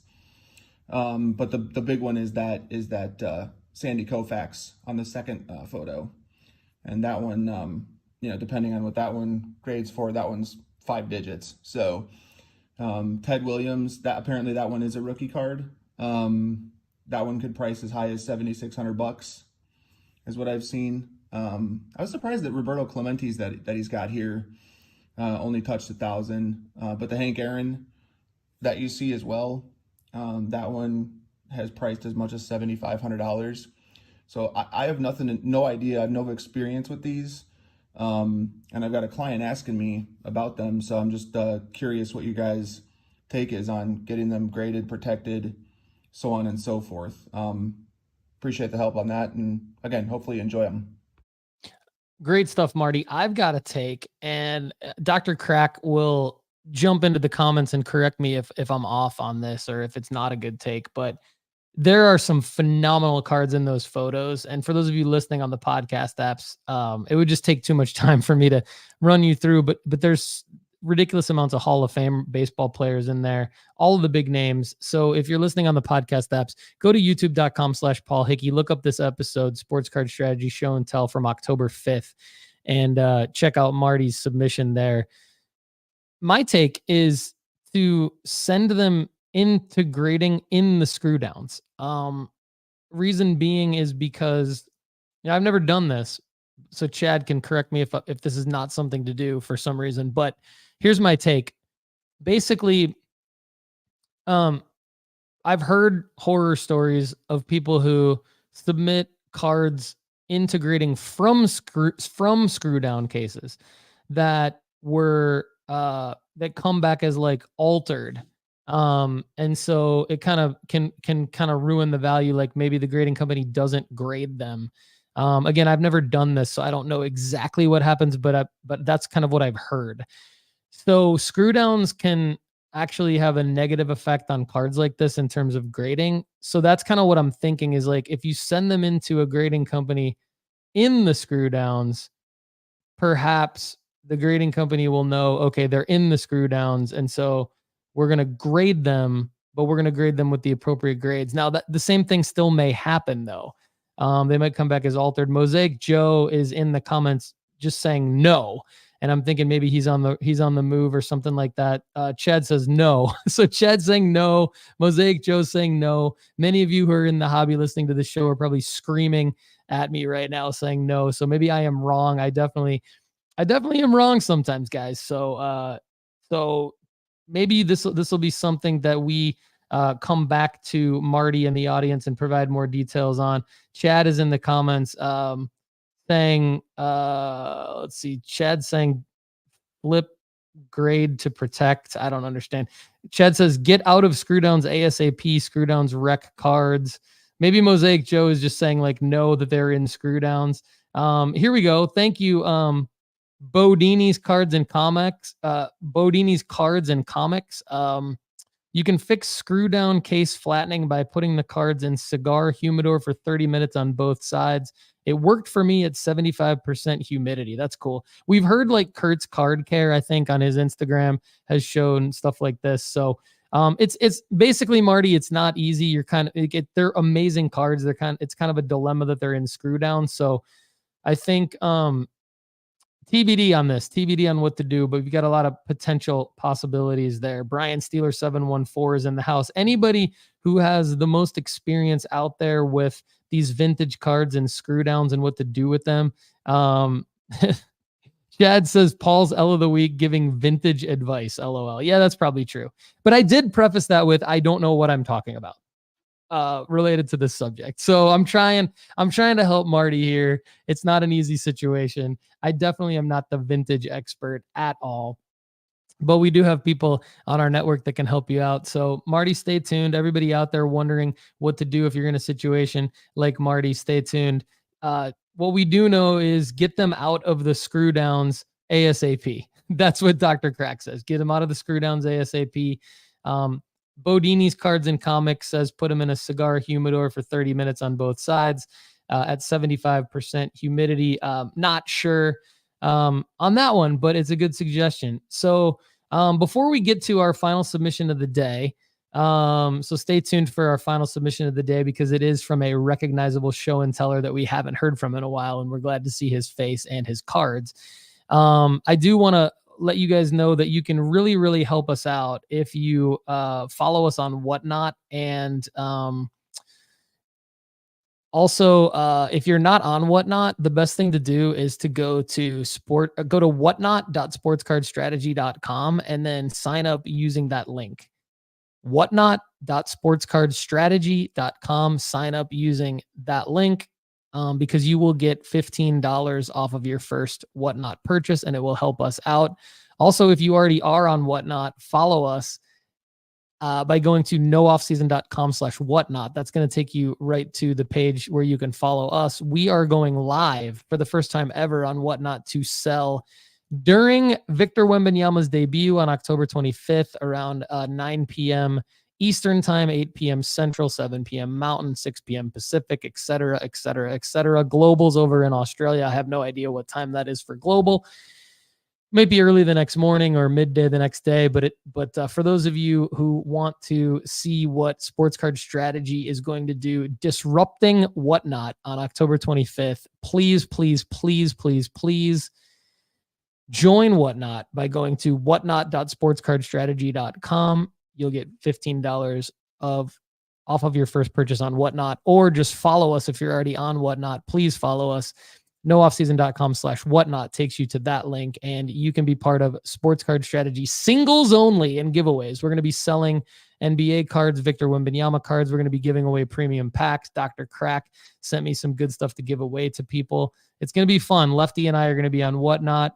But the big one is that Sandy Koufax on the second photo, and that one, you know, depending on what that one grades for, that one's 5 digits. So Ted Williams, that apparently that one is a rookie card. That one could price as high as $7,600 is what I've seen. I was surprised that Roberto Clemente's that he's got here only touched 1,000. But the Hank Aaron that you see as well, that one has priced as much as $7,500. So I have no idea. I have no experience with these. And I've got a client asking me about them. So I'm just curious what you guys' take is on getting them graded, protected, so on and so forth. Appreciate the help on that. And again, hopefully you enjoy them. Great stuff, Marty. I've got a take, and Dr. Crack will jump into the comments and correct me if I'm off on this or if it's not a good take, but there are some phenomenal cards in those photos. And for those of you listening on the podcast apps, it would just take too much time for me to run you through, but there's ridiculous amounts of Hall of Fame baseball players in there, all of the big names. So if you're listening on the podcast apps, go to youtube.com/Paul Hickey, look up this episode, Sports Card Strategy Show and Tell from October 5th, and check out Marty's submission there. My take is to send them integrating in the screw downs. Reason being is because I've never done this, so Chad can correct me if this is not something to do for some reason, but here's my take. Basically, I've heard horror stories of people who submit cards integrating from screw down cases that were that come back as like altered. And so it kind of can kind of ruin the value. Like maybe the grading company doesn't grade them. Again, I've never done this, so I don't know exactly what happens, but that's kind of what I've heard. So screw downs can actually have a negative effect on cards like this in terms of grading. So that's kind of what I'm thinking is like, if you send them into a grading company in the screw downs, perhaps the grading company will know, okay, they're in the screw downs. And so we're going to grade them, but we're going to grade them with the appropriate grades. Now that the same thing still may happen though. They might come back as altered. Mosaic Joe is in the comments just saying no. And I'm thinking maybe he's on the move or something like that. Chad says no. So Chad's saying no. Mosaic Joe's saying no. Many of you who are in the hobby listening to the show are probably screaming at me right now saying no. So maybe I am wrong. I definitely am wrong sometimes, guys. So maybe this will be something that we come back to Marty and the audience and provide more details on. Chad is in the comments saying, let's see, Chad saying flip grade to protect. I don't understand. Chad says, get out of screw downs ASAP, screw downs wreck cards. Maybe Mosaic Joe is just saying like, no, that they're in screw downs. Here we go. Thank you. Bodini's Cards and Comics. Bodini's Cards and Comics. You can fix screw down case flattening by putting the cards in cigar humidor for 30 minutes on both sides. It worked for me at 75% humidity. That's cool. We've heard like Kurt's Card Care, I think, on his Instagram has shown stuff like this. So it's basically, Marty, it's not easy. You're kind of they're amazing cards. It's kind of a dilemma that they're in screw down. So I think TBD on this, TBD on what to do, but we've got a lot of potential possibilities there. Brian Steeler 714 is in the house. Anybody who has the most experience out there with these vintage cards and screw downs and what to do with them. Chad says Paul's L of the week giving vintage advice. LOL. Yeah, that's probably true. But I did preface that with, I don't know what I'm talking about related to this subject. So I'm trying to help Marty here. It's not an easy situation. I definitely am not the vintage expert at all, but we do have people on our network that can help you out. So Marty, stay tuned. Everybody out there wondering what to do if you're in a situation like Marty, stay tuned. What we do know is get them out of the screw downs ASAP. That's what Dr. Crack says. Get them out of the screw downs ASAP. Bodini's Cards and Comics says put them in a cigar humidor for 30 minutes on both sides at 75% humidity. Not sure on that one, but it's a good suggestion. So before we get to our final submission of the day, so stay tuned for our final submission of the day because it is from a recognizable show and teller that we haven't heard from in a while, and we're glad to see his face and his cards. I do want to let you guys know that you can really help us out if you follow us on Whatnot. And also, if you're not on Whatnot, the best thing to do is to go to whatnot.sportscardstrategy.com and then sign up using that link. Whatnot.sportscardstrategy.com. Sign up using that link because you will get $15 off of your first Whatnot purchase, and it will help us out. Also, if you already are on Whatnot, follow us by going to nooffseason.com/whatnot. That's going to take you right to the page where you can follow us. We are going live for the first time ever on Whatnot to sell during Victor Wembanyama's debut on October 25th around 9 p.m. Eastern time, 8 p.m. Central, 7 p.m. Mountain, 6 p.m. Pacific, etc., etc., etc. Global's over in Australia. I have no idea what time that is for Global. Maybe early the next morning or midday the next day, but for those of you who want to see what Sports Card Strategy is going to do, disrupting Whatnot on October 25th, please join Whatnot by going to whatnot.sportscardstrategy.com. You'll get $15 off of your first purchase on Whatnot, or just follow us if you're already on Whatnot. Please follow us. nooffseason.com/whatnot takes you to that link, and you can be part of Sports Card Strategy singles only and giveaways. We're going to be selling NBA cards, Victor Wembanyama cards. We're going to be giving away premium packs. Dr. Crack sent me some good stuff to give away to people. It's going to be fun. Lefty and I are going to be on Whatnot.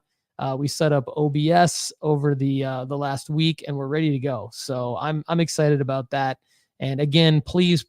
We set up OBS over the last week, and we're ready to go. So I'm excited about that. And again, please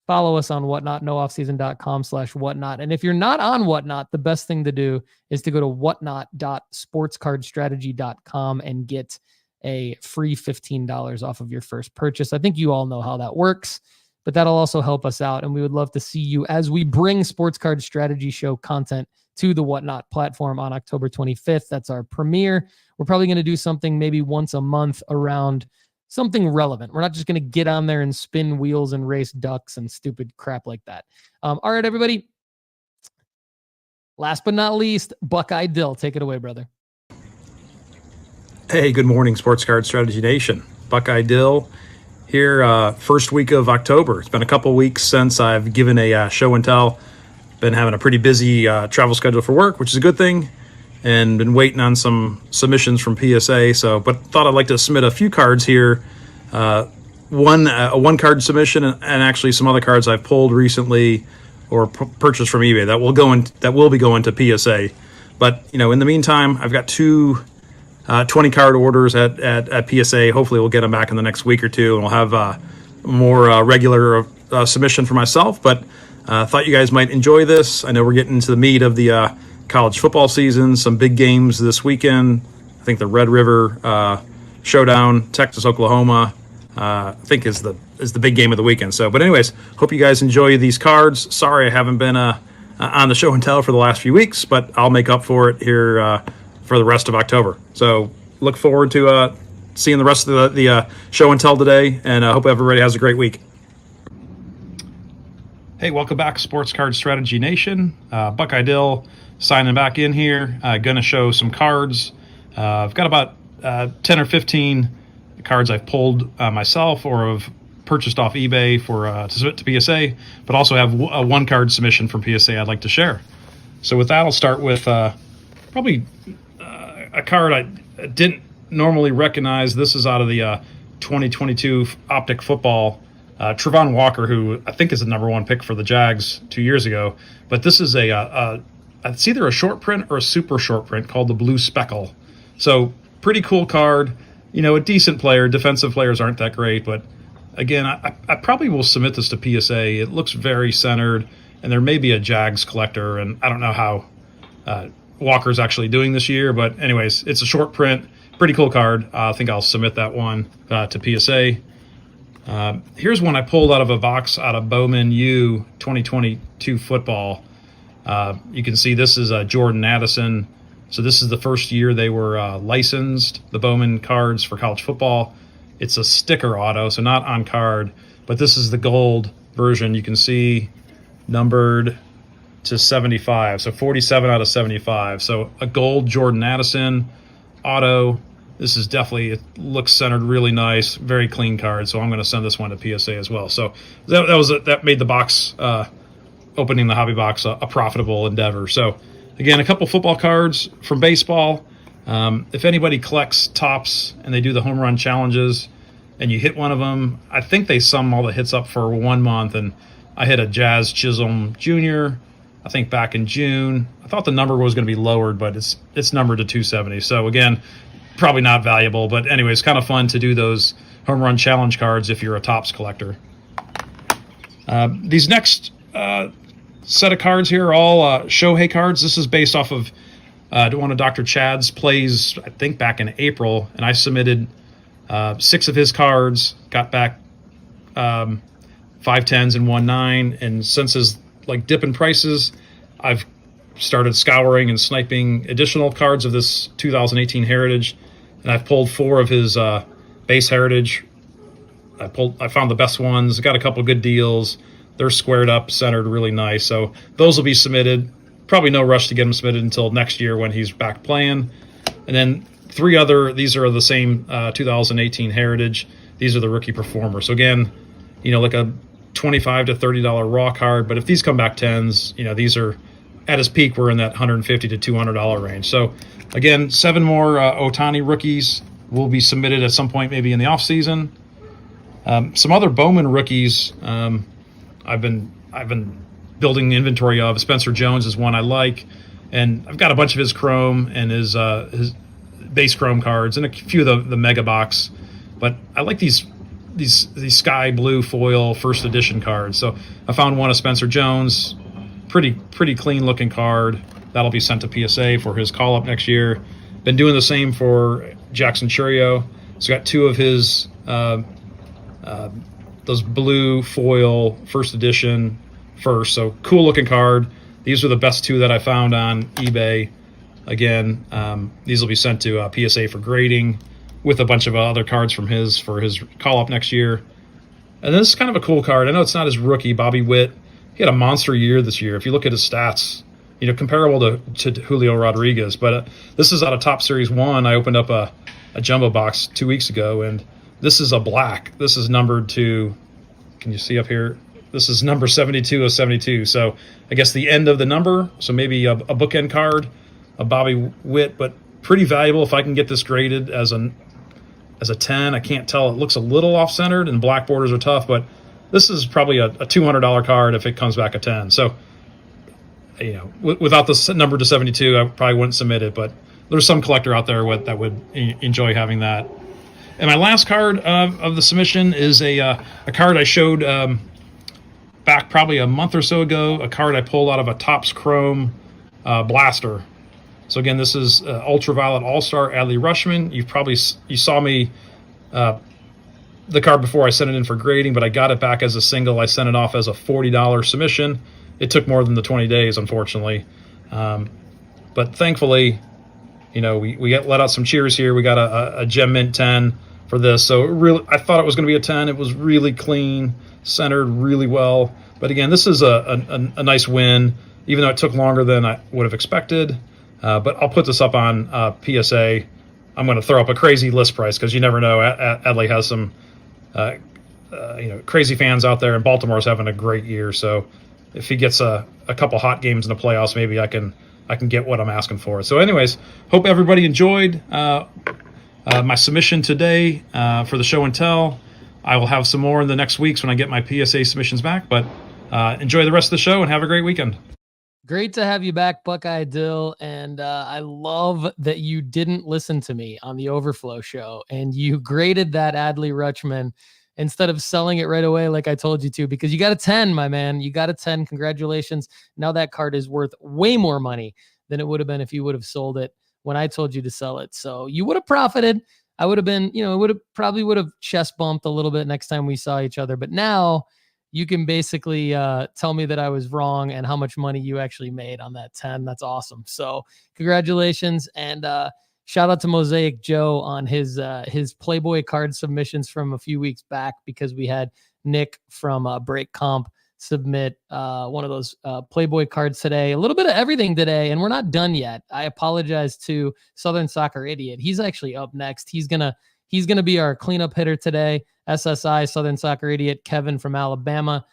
follow us on Whatnot, nooffseason.com/whatnot. And if you're not on Whatnot, the best thing to do is to go to whatnot.sportscardstrategy.com and get a free $15 off of your first purchase. I think you all know how that works, but that'll also help us out. And we would love to see you as we bring Sports Card Strategy Show content to the Whatnot platform on October 25th. That's our premiere. We're probably going to do something maybe once a month around something relevant. We're not just going to get on there and spin wheels and race ducks and stupid crap like that. All right, everybody. Last but not least, Buckey Dill. Take it away, brother. Hey, good morning, Sports Card Strategy Nation. Buckey Dill here, first week of October. It's been a couple weeks since I've given a show and tell. Been having a pretty busy travel schedule for work, which is a good thing, and been waiting on some submissions from PSA. But thought I'd like to submit a few cards here. A one card submission, and actually some other cards I've pulled recently or purchased from eBay that will be going to PSA. But in the meantime, I've got two 20 card orders at PSA. Hopefully, we'll get them back in the next week or two, and we'll have more regular submission for myself. But thought you guys might enjoy this. I know we're getting into the meat of the college football season. Some big games this weekend. I think the Red River Showdown, Texas, Oklahoma, I think is the big game of the weekend. But anyways, hope you guys enjoy these cards. Sorry I haven't been on the show and tell for the last few weeks, but I'll make up for it here for the rest of October. So look forward to seeing the rest of the show and tell today, and I hope everybody has a great week. Hey, welcome back, Sports Card Strategy Nation. Buckey Dill signing back in here. Going to show some cards. I've got about 10 or 15 cards I've pulled myself or have purchased off eBay for to submit to PSA, but also have a one card submission from PSA I'd like to share. So with that, I'll start with probably a card I didn't normally recognize. This is out of the 2022 Optic Football. Trevon Walker, who I think is the #1 pick for the Jags 2 years ago. But this is it's either a short print or a super short print called the Blue Speckle. So pretty cool card. A decent player. Defensive players aren't that great, but again, I probably will submit this to PSA. It looks very centered, and there may be a Jags collector, and I don't know how Walker's actually doing this year, but anyways, it's a short print. Pretty cool card. I think I'll submit that one to PSA. Here's one I pulled out of a box out of Bowman U 2022 football. You can see this is Jordan Addison. So this is the first year they were licensed, the Bowman cards for college football. It's a sticker auto, so not on card, but this is the gold version. You can see numbered to 75. So 47 out of 75. So a gold Jordan Addison auto. This is definitely, it looks centered really nice, very clean card. So I'm going to send this one to PSA as well. So that made the box, opening the hobby box a profitable endeavor. So again, a couple football cards from baseball. If anybody collects tops and they do the home run challenges and you hit one of them, I think they sum all the hits up for 1 month. And I hit a Jazz Chisholm Jr., I think back in June. I thought the number was going to be lowered, but it's numbered to 270. So again, probably not valuable, but anyways, kind of fun to do those home run challenge cards if you're a tops collector. These next set of cards here are all Shohei cards. This is based off of one of Dr. Chad's plays, I think back in April, and I submitted 6 of his cards, got back 5 10s and 1 9, and since his dip in prices, I've started scouring and sniping additional cards of this 2018 Heritage, and I've pulled 4 of his base Heritage. I found the best ones, got a couple good deals. They're squared up, centered, really nice. So those will be submitted. Probably no rush to get them submitted until next year when he's back playing. And then 3 other, these are the same 2018 Heritage. These are the rookie performers. So again, like a $25 to $30 raw card. But if these come back 10s, these are at his peak, we're in that $150 to $200 range. So again, 7 more Ohtani rookies will be submitted at some point, maybe in the off season. Some other Bowman rookies I've been building inventory of. Spencer Jones is one I like, and I've got a bunch of his chrome and his base chrome cards and a few of the mega box. But I like these sky blue foil first edition cards. So I found one of Spencer Jones, pretty clean looking card. That'll be sent to PSA for his call up next year. Been doing the same for Jackson Churio. So got 2 of his those blue foil first edition first. So cool looking card. These are the best 2 that I found on eBay. Again, these will be sent to PSA for grading with a bunch of other cards from for his call up next year. And this is kind of a cool card. I know it's not his rookie, Bobby Witt. He had a monster year this year. If you look at his stats, comparable to Julio Rodriguez. But this is out of Top Series 1. I opened up a jumbo box 2 weeks ago, and this is a black. This is numbered to, can you see up here? This is number 72 of 72. So I guess the end of the number. So maybe a bookend card, a Bobby Witt, but pretty valuable if I can get this graded as a 10. I can't tell. It looks a little off-centered, and black borders are tough, but this is probably a $200 card if it comes back a 10. So, without the number to 72, I probably wouldn't submit it, but there's some collector out there that would enjoy having that. And my last card of the submission is a card I showed back probably a month or so ago, a card I pulled out of a Topps Chrome blaster. So again, this is Ultraviolet All-Star Adley Rutschman. You saw me the card before I sent it in for grading, but I got it back as a single. I sent it off as a $40 submission. It took more than the 20 days, unfortunately. But thankfully, we got let out some cheers here. We got a Gem Mint 10 for this. So really, I thought it was going to be a 10. It was really clean, centered really well. But again, this is a nice win, even though it took longer than I would have expected. But I'll put this up on PSA. I'm going to throw up a crazy list price because you never know. Adley has some crazy fans out there, and Baltimore's having a great year. So if he gets a couple hot games in the playoffs, maybe I can get what I'm asking for. So anyways, hope everybody enjoyed my submission today for the show and tell. I will have some more in the next weeks when I get my PSA submissions back. But enjoy the rest of the show and have a great weekend. Great to have you back, Buckey Dill, and I love that you didn't listen to me on the Overflow show, and you graded that Adley Rutschman instead of selling it right away like I told you to, because you got a 10, my man. You got a 10. Congratulations. Now that card is worth way more money than it would have been if you would have sold it when I told you to sell it. So you would have profited. I would have been, it would have chest bumped a little bit next time we saw each other, but now you can basically tell me that I was wrong and how much money you actually made on that 10. That's awesome. So congratulations. And shout out to Mosaic Joe on his Playboy card submissions from a few weeks back, because we had Nick from Break Comp submit one of those Playboy cards today. A little bit of everything today, and we're not done yet. I apologize to Southern Soccer Idiot. He's actually up next. He's gonna be our cleanup hitter today. SSI, Southern Soccer Idiot, Kevin from Alabama.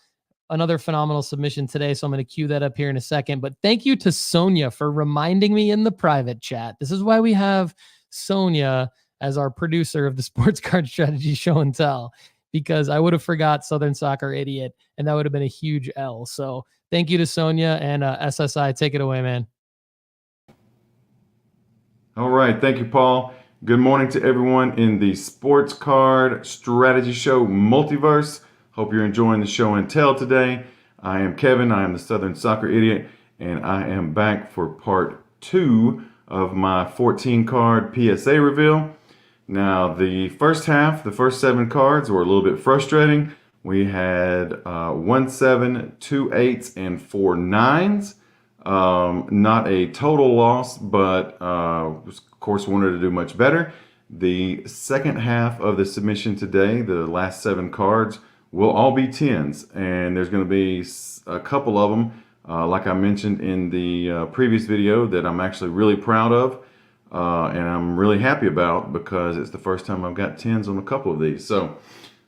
Another phenomenal submission today, so I'm going to cue that up here in a second. But thank you to Sonia for reminding me in the private chat. This is why we have Sonia as our producer of the Sports Card Strategy Show and Tell, because I would have forgot Southern Soccer Idiot, and that would have been a huge L. So thank you to Sonia, and SSI, take it away, man. All right. Thank you, Paul. Good morning to everyone in the Sports Card Strategy Show multiverse. Hope you're enjoying the show and tell today. I am Kevin. I am the Southern Soccer Idiot, and I am back for part 2 of my 14 card PSA reveal. Now, the first half, the first 7 cards were a little bit frustrating. We had 1 7, 2 8s, and 4 9s. Not a total loss, but of course wanted to do much better. The second half of the submission today, the last 7 cards, will all be 10s, and there's going to be a couple of them, like I mentioned in the previous video, that I'm actually really proud of, and I'm really happy about, because it's the first time I've got 10s on a couple of these. So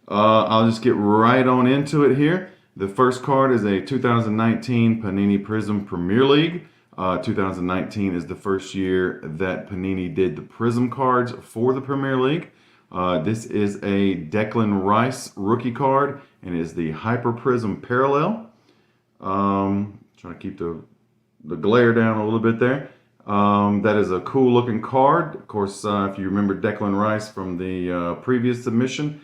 I'll just get right on into it here. The first card is a 2019 Panini Prizm Premier League. 2019 is the first year that Panini did the Prizm cards for the Premier League. This is a Declan Rice rookie card, and is the Hyper Prizm Parallel. Trying to keep the glare down a little bit there. That is a cool looking card. Of course, if you remember Declan Rice from the previous submission,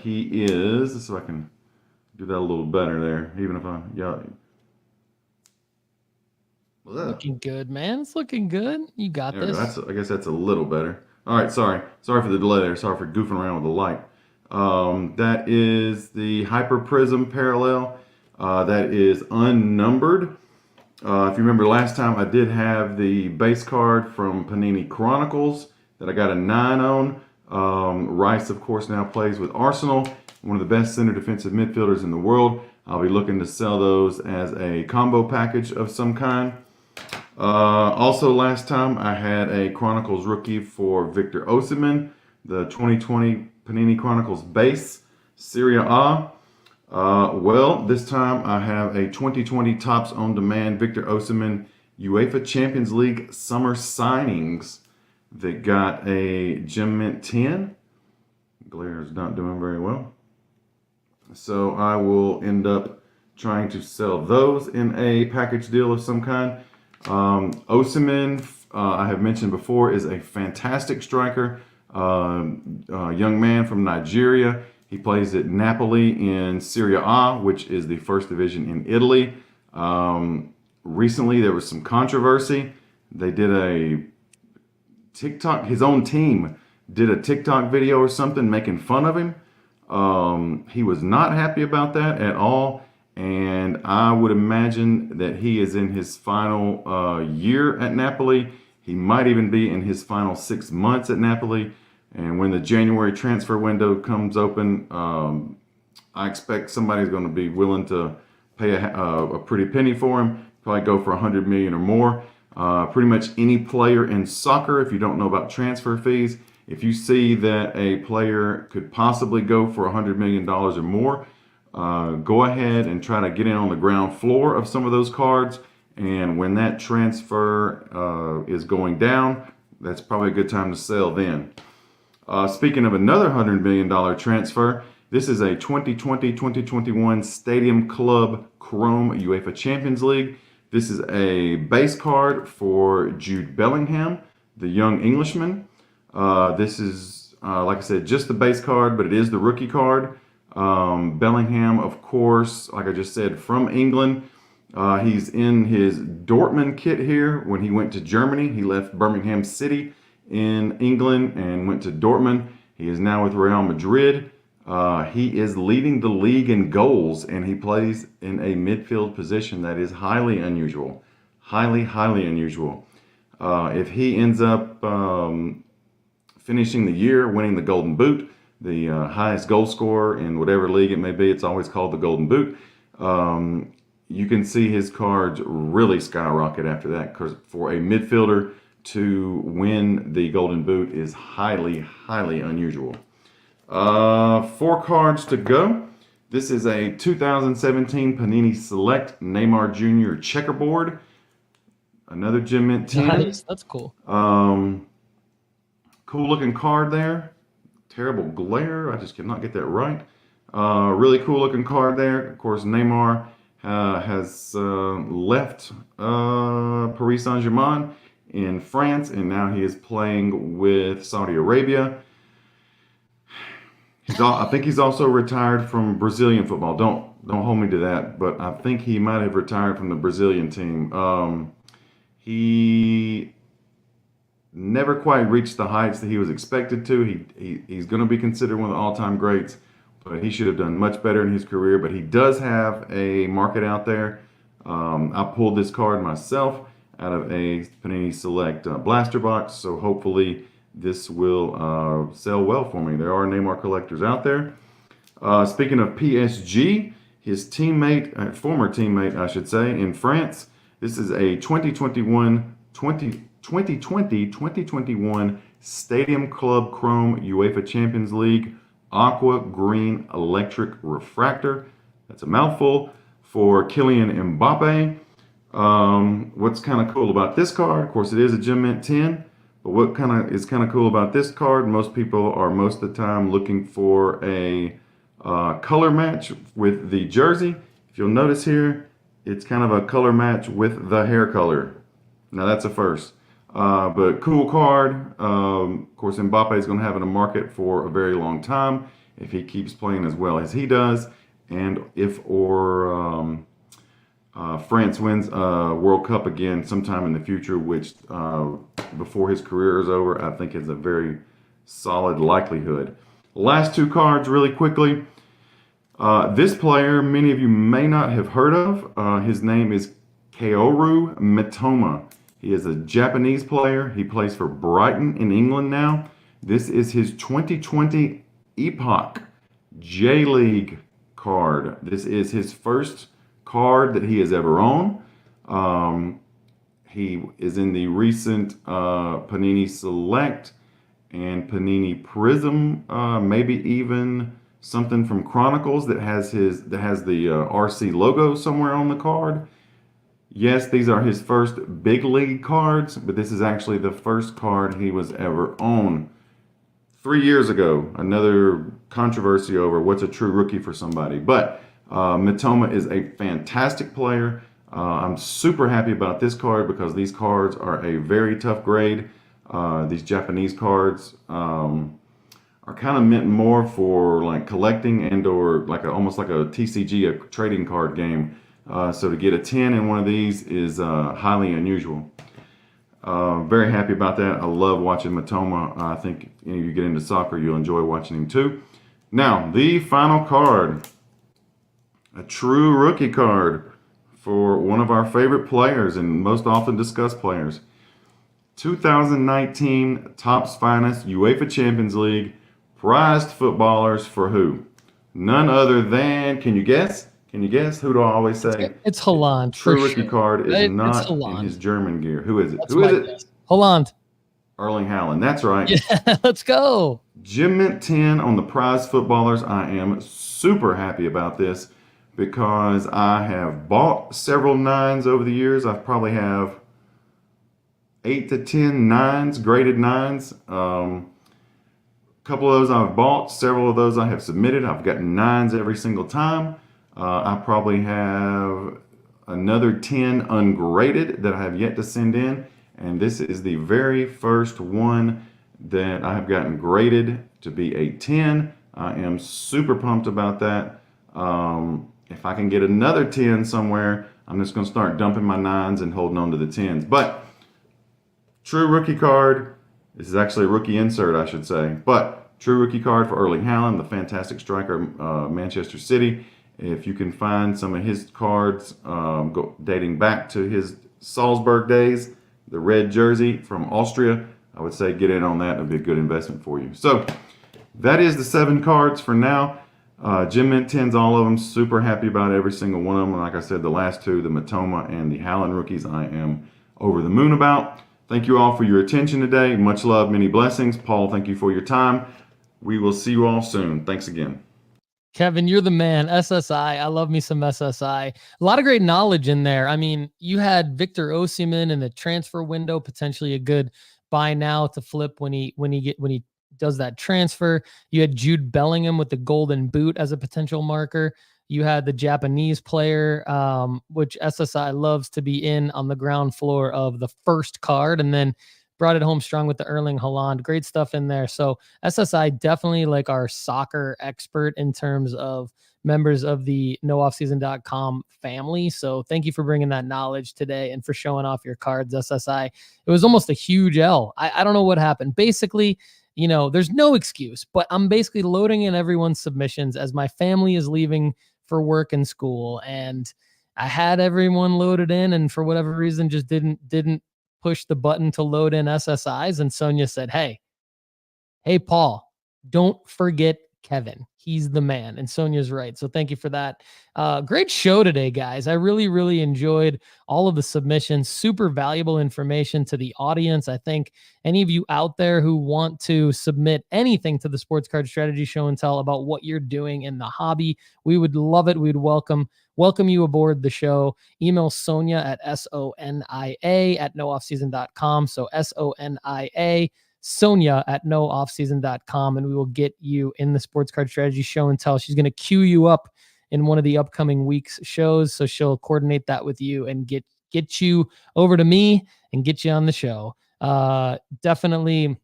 he is, let's see if I can do that a little better there, even if I, yeah. Looking good, man. It's looking good. You got this. I guess that's a little better. All right, sorry for the delay there. Sorry for goofing around with the light. That is the Hyper Prizm Parallel. That is unnumbered. If you remember last time, I did have the base card from Panini Chronicles that I got a 9 on. Rice, of course, now plays with Arsenal, one of the best center defensive midfielders in the world. I'll be looking to sell those as a combo package of some kind. Also, last time I had a Chronicles rookie for Victor Osimhen, the 2020 Panini Chronicles base, Serie A. Well, this time I have a 2020 Topps On Demand Victor Osimhen UEFA Champions League Summer Signings that got a Gem Mint 10. Glare is not doing very well. So I will end up trying to sell those in a package deal of some kind. Osimhen, I have mentioned before, is a fantastic striker, young man from Nigeria. He plays at Napoli in Serie A, which is the first division in Italy. Recently, there was some controversy. They did a TikTok, his own team did a TikTok video or something making fun of him. He was not happy about that at all. And I would imagine that he is in his final year at Napoli. He might even be in his final 6 months at Napoli. And when the January transfer window comes open, I expect somebody's going to be willing to pay a pretty penny for him. Probably go for 100 million or more. Pretty much any player in soccer, if you don't know about transfer fees, if you see that a player could possibly go for $100 million or more, go ahead and try to get in on the ground floor of some of those cards. And when that transfer is going down, that's probably a good time to sell then. Speaking of another $100 million transfer, this is a 2020-2021 Stadium Club Chrome UEFA Champions League. This is a base card for Jude Bellingham, the young Englishman. This is, like I said, just the base card, but it is the rookie card. Bellingham, of course, like I just said, from England. He's in his Dortmund kit here. When he went to Germany, he left Birmingham City in England and went to Dortmund. He is now with Real Madrid. He is leading the league in goals, and he plays in a midfield position that is highly unusual. Highly unusual. If he ends up finishing the year winning the Golden Boot, the highest goal scorer in whatever league it may be, it's always called the Golden Boot. You can see his cards really skyrocket after that, because for a midfielder to win the Golden Boot is highly, highly unusual. 4 cards to go. This is a 2017 Panini Select Neymar Jr. checkerboard. Another Gem Mint 10. Nice, that's cool. Cool looking card there. Terrible glare. I just cannot get that right. Really cool looking card there. Of course, Neymar has left Paris Saint-Germain in France, and now he is playing with Saudi Arabia. I think he's also retired from Brazilian football. Don't hold me to that, but I think he might have retired from the Brazilian team. He never quite reached the heights that he was expected to. He's going to be considered one of the all-time greats, but he should have done much better in his career. But he does have a market out there. I pulled this card myself out of a Panini Select blaster box, so hopefully this will sell well for me. There are Neymar collectors out there. Speaking of PSG, his teammate, former teammate, I should say, in France, this is a 2020-2021 Stadium Club Chrome UEFA Champions League Aqua Green Electric Refractor. That's a mouthful, for Kylian Mbappe. What's kind of cool about this card, of course, it is a Gem Mint 10, but what is kind of cool about this card, most people are most of the time looking for a color match with the jersey. If you'll notice here, it's kind of a color match with the hair color. Now that's a first. But cool card. Of course, Mbappe is going to have in a market for a very long time if he keeps playing as well as he does, and if France wins a World Cup again sometime in the future, which before his career is over, I think is a very solid likelihood. Last 2 cards really quickly. This player, many of you may not have heard of. His name is Kaoru Mitoma. He is a Japanese player. He plays for Brighton in England now. This is his 2020 Epoch J-League card. This is his first card that he has ever owned. He is in the recent Panini Select and Panini Prism, maybe even something from Chronicles that has the RC logo somewhere on the card. Yes, these are his first big league cards, but this is actually the first card he was ever owned. 3 years ago, another controversy over what's a true rookie for somebody. But Mitoma is a fantastic player. I'm super happy about this card because these cards are a very tough grade. These Japanese cards are kind of meant more for like collecting and or like almost like a TCG, a trading card game. So to get a 10 in one of these is highly unusual. Very happy about that. I love watching Mitoma. I think if you get into soccer, you'll enjoy watching him too. Now, the final card, a true rookie card for one of our favorite players and most often discussed players. 2019 Topps Finest UEFA Champions League prized footballers for who? None other than, can you guess? Can you guess? Who do I always say? It's Holland. True rookie card is not in his German gear. Who is it? That's Who is it? guess. Holland. Erling Haaland. That's right. Yeah, let's go. Gem Mint 10 on the prize footballers. I am super happy about this because I have bought several 9s over the years. I probably have 8 to 10 9s, graded 9s. A couple of those I've bought. Several of those I have submitted. I've gotten 9s every single time. I probably have another 10 ungraded that I have yet to send in. And this is the very first one that I have gotten graded to be a 10. I am super pumped about that. If I can get another 10 somewhere, I'm just going to start dumping my 9s and holding on to the 10s. But true rookie card. This is actually a rookie insert, I should say. But true rookie card for Erling Haaland, the fantastic striker, Manchester City. If you can find some of his cards dating back to his Salzburg days, the red jersey from Austria, I would say get in on that. It would be a good investment for you. So that is the 7 cards for now. Jim Mint 10s, all of them. Super happy about every single one of them. Like I said, the last two, the Matoma and the Howland rookies, I am over the moon about. Thank you all for your attention today. Much love, many blessings. Paul, thank you for your time. We will see you all soon. Thanks again. Kevin, you're the man. SSI. I love me some SSI. A lot of great knowledge in there. I mean, you had Victor Osimhen in the transfer window, potentially a good buy now to flip when he does that transfer. You had Jude Bellingham with the golden boot as a potential marker. You had the Japanese player, which SSI loves to be in on the ground floor of the first card, and then brought it home strong with the Erling Haaland. Great stuff in there. So SSI definitely like our soccer expert in terms of members of the nooffseason.com family. So thank you for bringing that knowledge today and for showing off your cards, SSI. It was almost a huge L. I don't know what happened. Basically, there's no excuse, but I'm basically loading in everyone's submissions as my family is leaving for work and school. And I had everyone loaded in, and for whatever reason, just didn't push the button to load in SSIs. And Sonia said, hey, Paul, don't forget Kevin. He's the man. And Sonia's right. So thank you for that. Great show today, guys. I really, really enjoyed all of the submissions. Super valuable information to the audience. I think any of you out there who want to submit anything to the Sports Card Strategy Show and Tell about what you're doing in the hobby, we would love it. We'd welcome you aboard the show. Email Sonia at sonia@nooffseason.com. So SONIA, Sonia at nooffseason.com, and we will get you in the Sports Card Strategy Show and Tell. She's going to queue you up in one of the upcoming week's shows. So she'll coordinate that with you and get you over to me and get you on the show. Definitely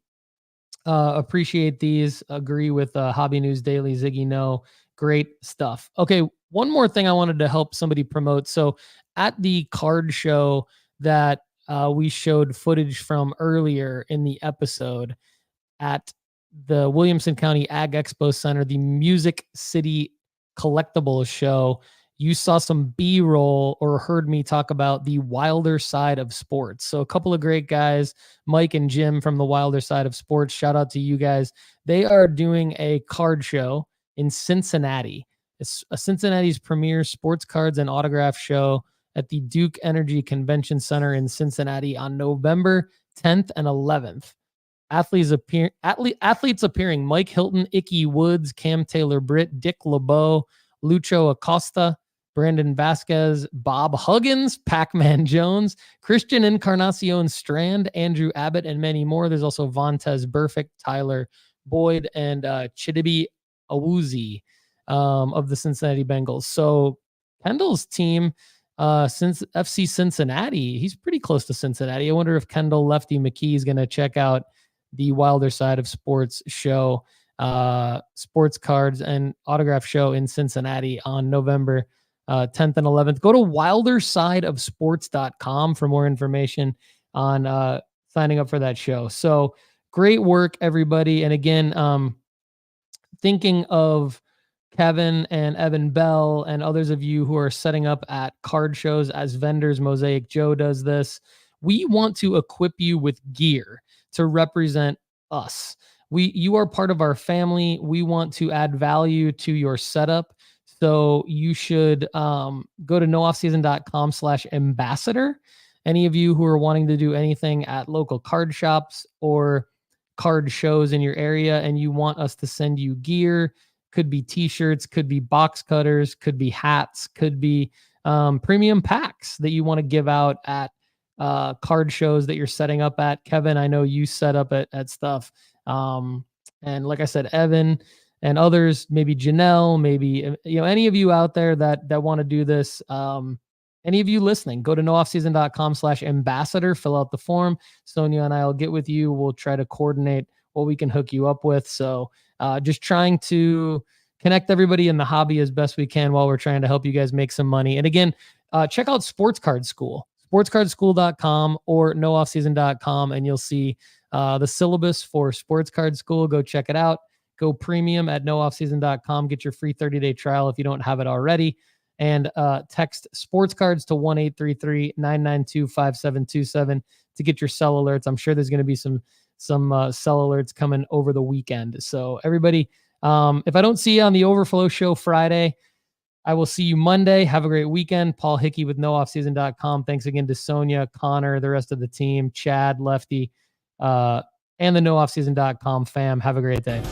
appreciate these. Agree with Hobby News Daily, Ziggy No. Great stuff. Okay, one more thing I wanted to help somebody promote. So at the card show that we showed footage from earlier in the episode at the Williamson County Ag Expo Center, the Music City Collectibles show, you saw some B-roll or heard me talk about the Wilder Side of Sports. So a couple of great guys, Mike and Jim from the Wilder Side of Sports. Shout out to you guys. They are doing a card show in Cincinnati. It's Cincinnati's premier sports cards and autograph show at the Duke Energy Convention Center in Cincinnati on November 10th and 11th. Athletes appearing: Mike Hilton, Icky Woods, Cam Taylor-Britt, Dick LeBeau, Lucho Acosta, Brandon Vasquez, Bob Huggins, Pac-Man Jones, Christian Encarnacion Strand, Andrew Abbott, and many more. There's also Vontez Burfict, Tyler Boyd, and Chidibe Awuzie of the Cincinnati Bengals. So Kendall's team, since FC Cincinnati, he's pretty close to Cincinnati. I wonder if Kendall Lefty McKee is going to check out the Wilder Side of Sports show, sports cards and autograph show in Cincinnati on November 10th and 11th. Go to wildersideofsports.com for more information on signing up for that show. So great work, everybody. And again, thinking of Kevin and Evan Bell and others of you who are setting up at card shows as vendors, Mosaic Joe does this. We want to equip you with gear to represent us. You are part of our family. We want to add value to your setup. So you should go to nooffseason.com/ambassador. Any of you who are wanting to do anything at local card shops or card shows in your area and you want us to send you gear, could be t-shirts, could be box cutters, could be hats, could be premium packs that you want to give out at card shows that you're setting up at. Kevin, I know you set up at stuff. And like I said, Evan and others, maybe Janelle, maybe, any of you out there that want to do this, any of you listening, go to nooffseason.com/ambassador, fill out the form. Sonia and I will get with you. We'll try to coordinate what we can hook you up with. So just trying to connect everybody in the hobby as best we can while we're trying to help you guys make some money. And again, check out Sports Card School, sportscardschool.com or nooffseason.com, and you'll see the syllabus for Sports Card School. Go check it out. Go premium at nooffseason.com. Get your free 30-day trial if you don't have it already. And text sports cards to 1-833-992-5727 to get your sell alerts. I'm sure there's going to be some sell alerts coming over the weekend. So everybody, If I don't see you on the Overflow Show Friday, I will see you Monday. Have a great weekend. Paul Hickey with nooffseason.com. Thanks again to Sonia, Connor, the rest of the team, Chad, Lefty, and the nooffseason.com fam. Have a great day.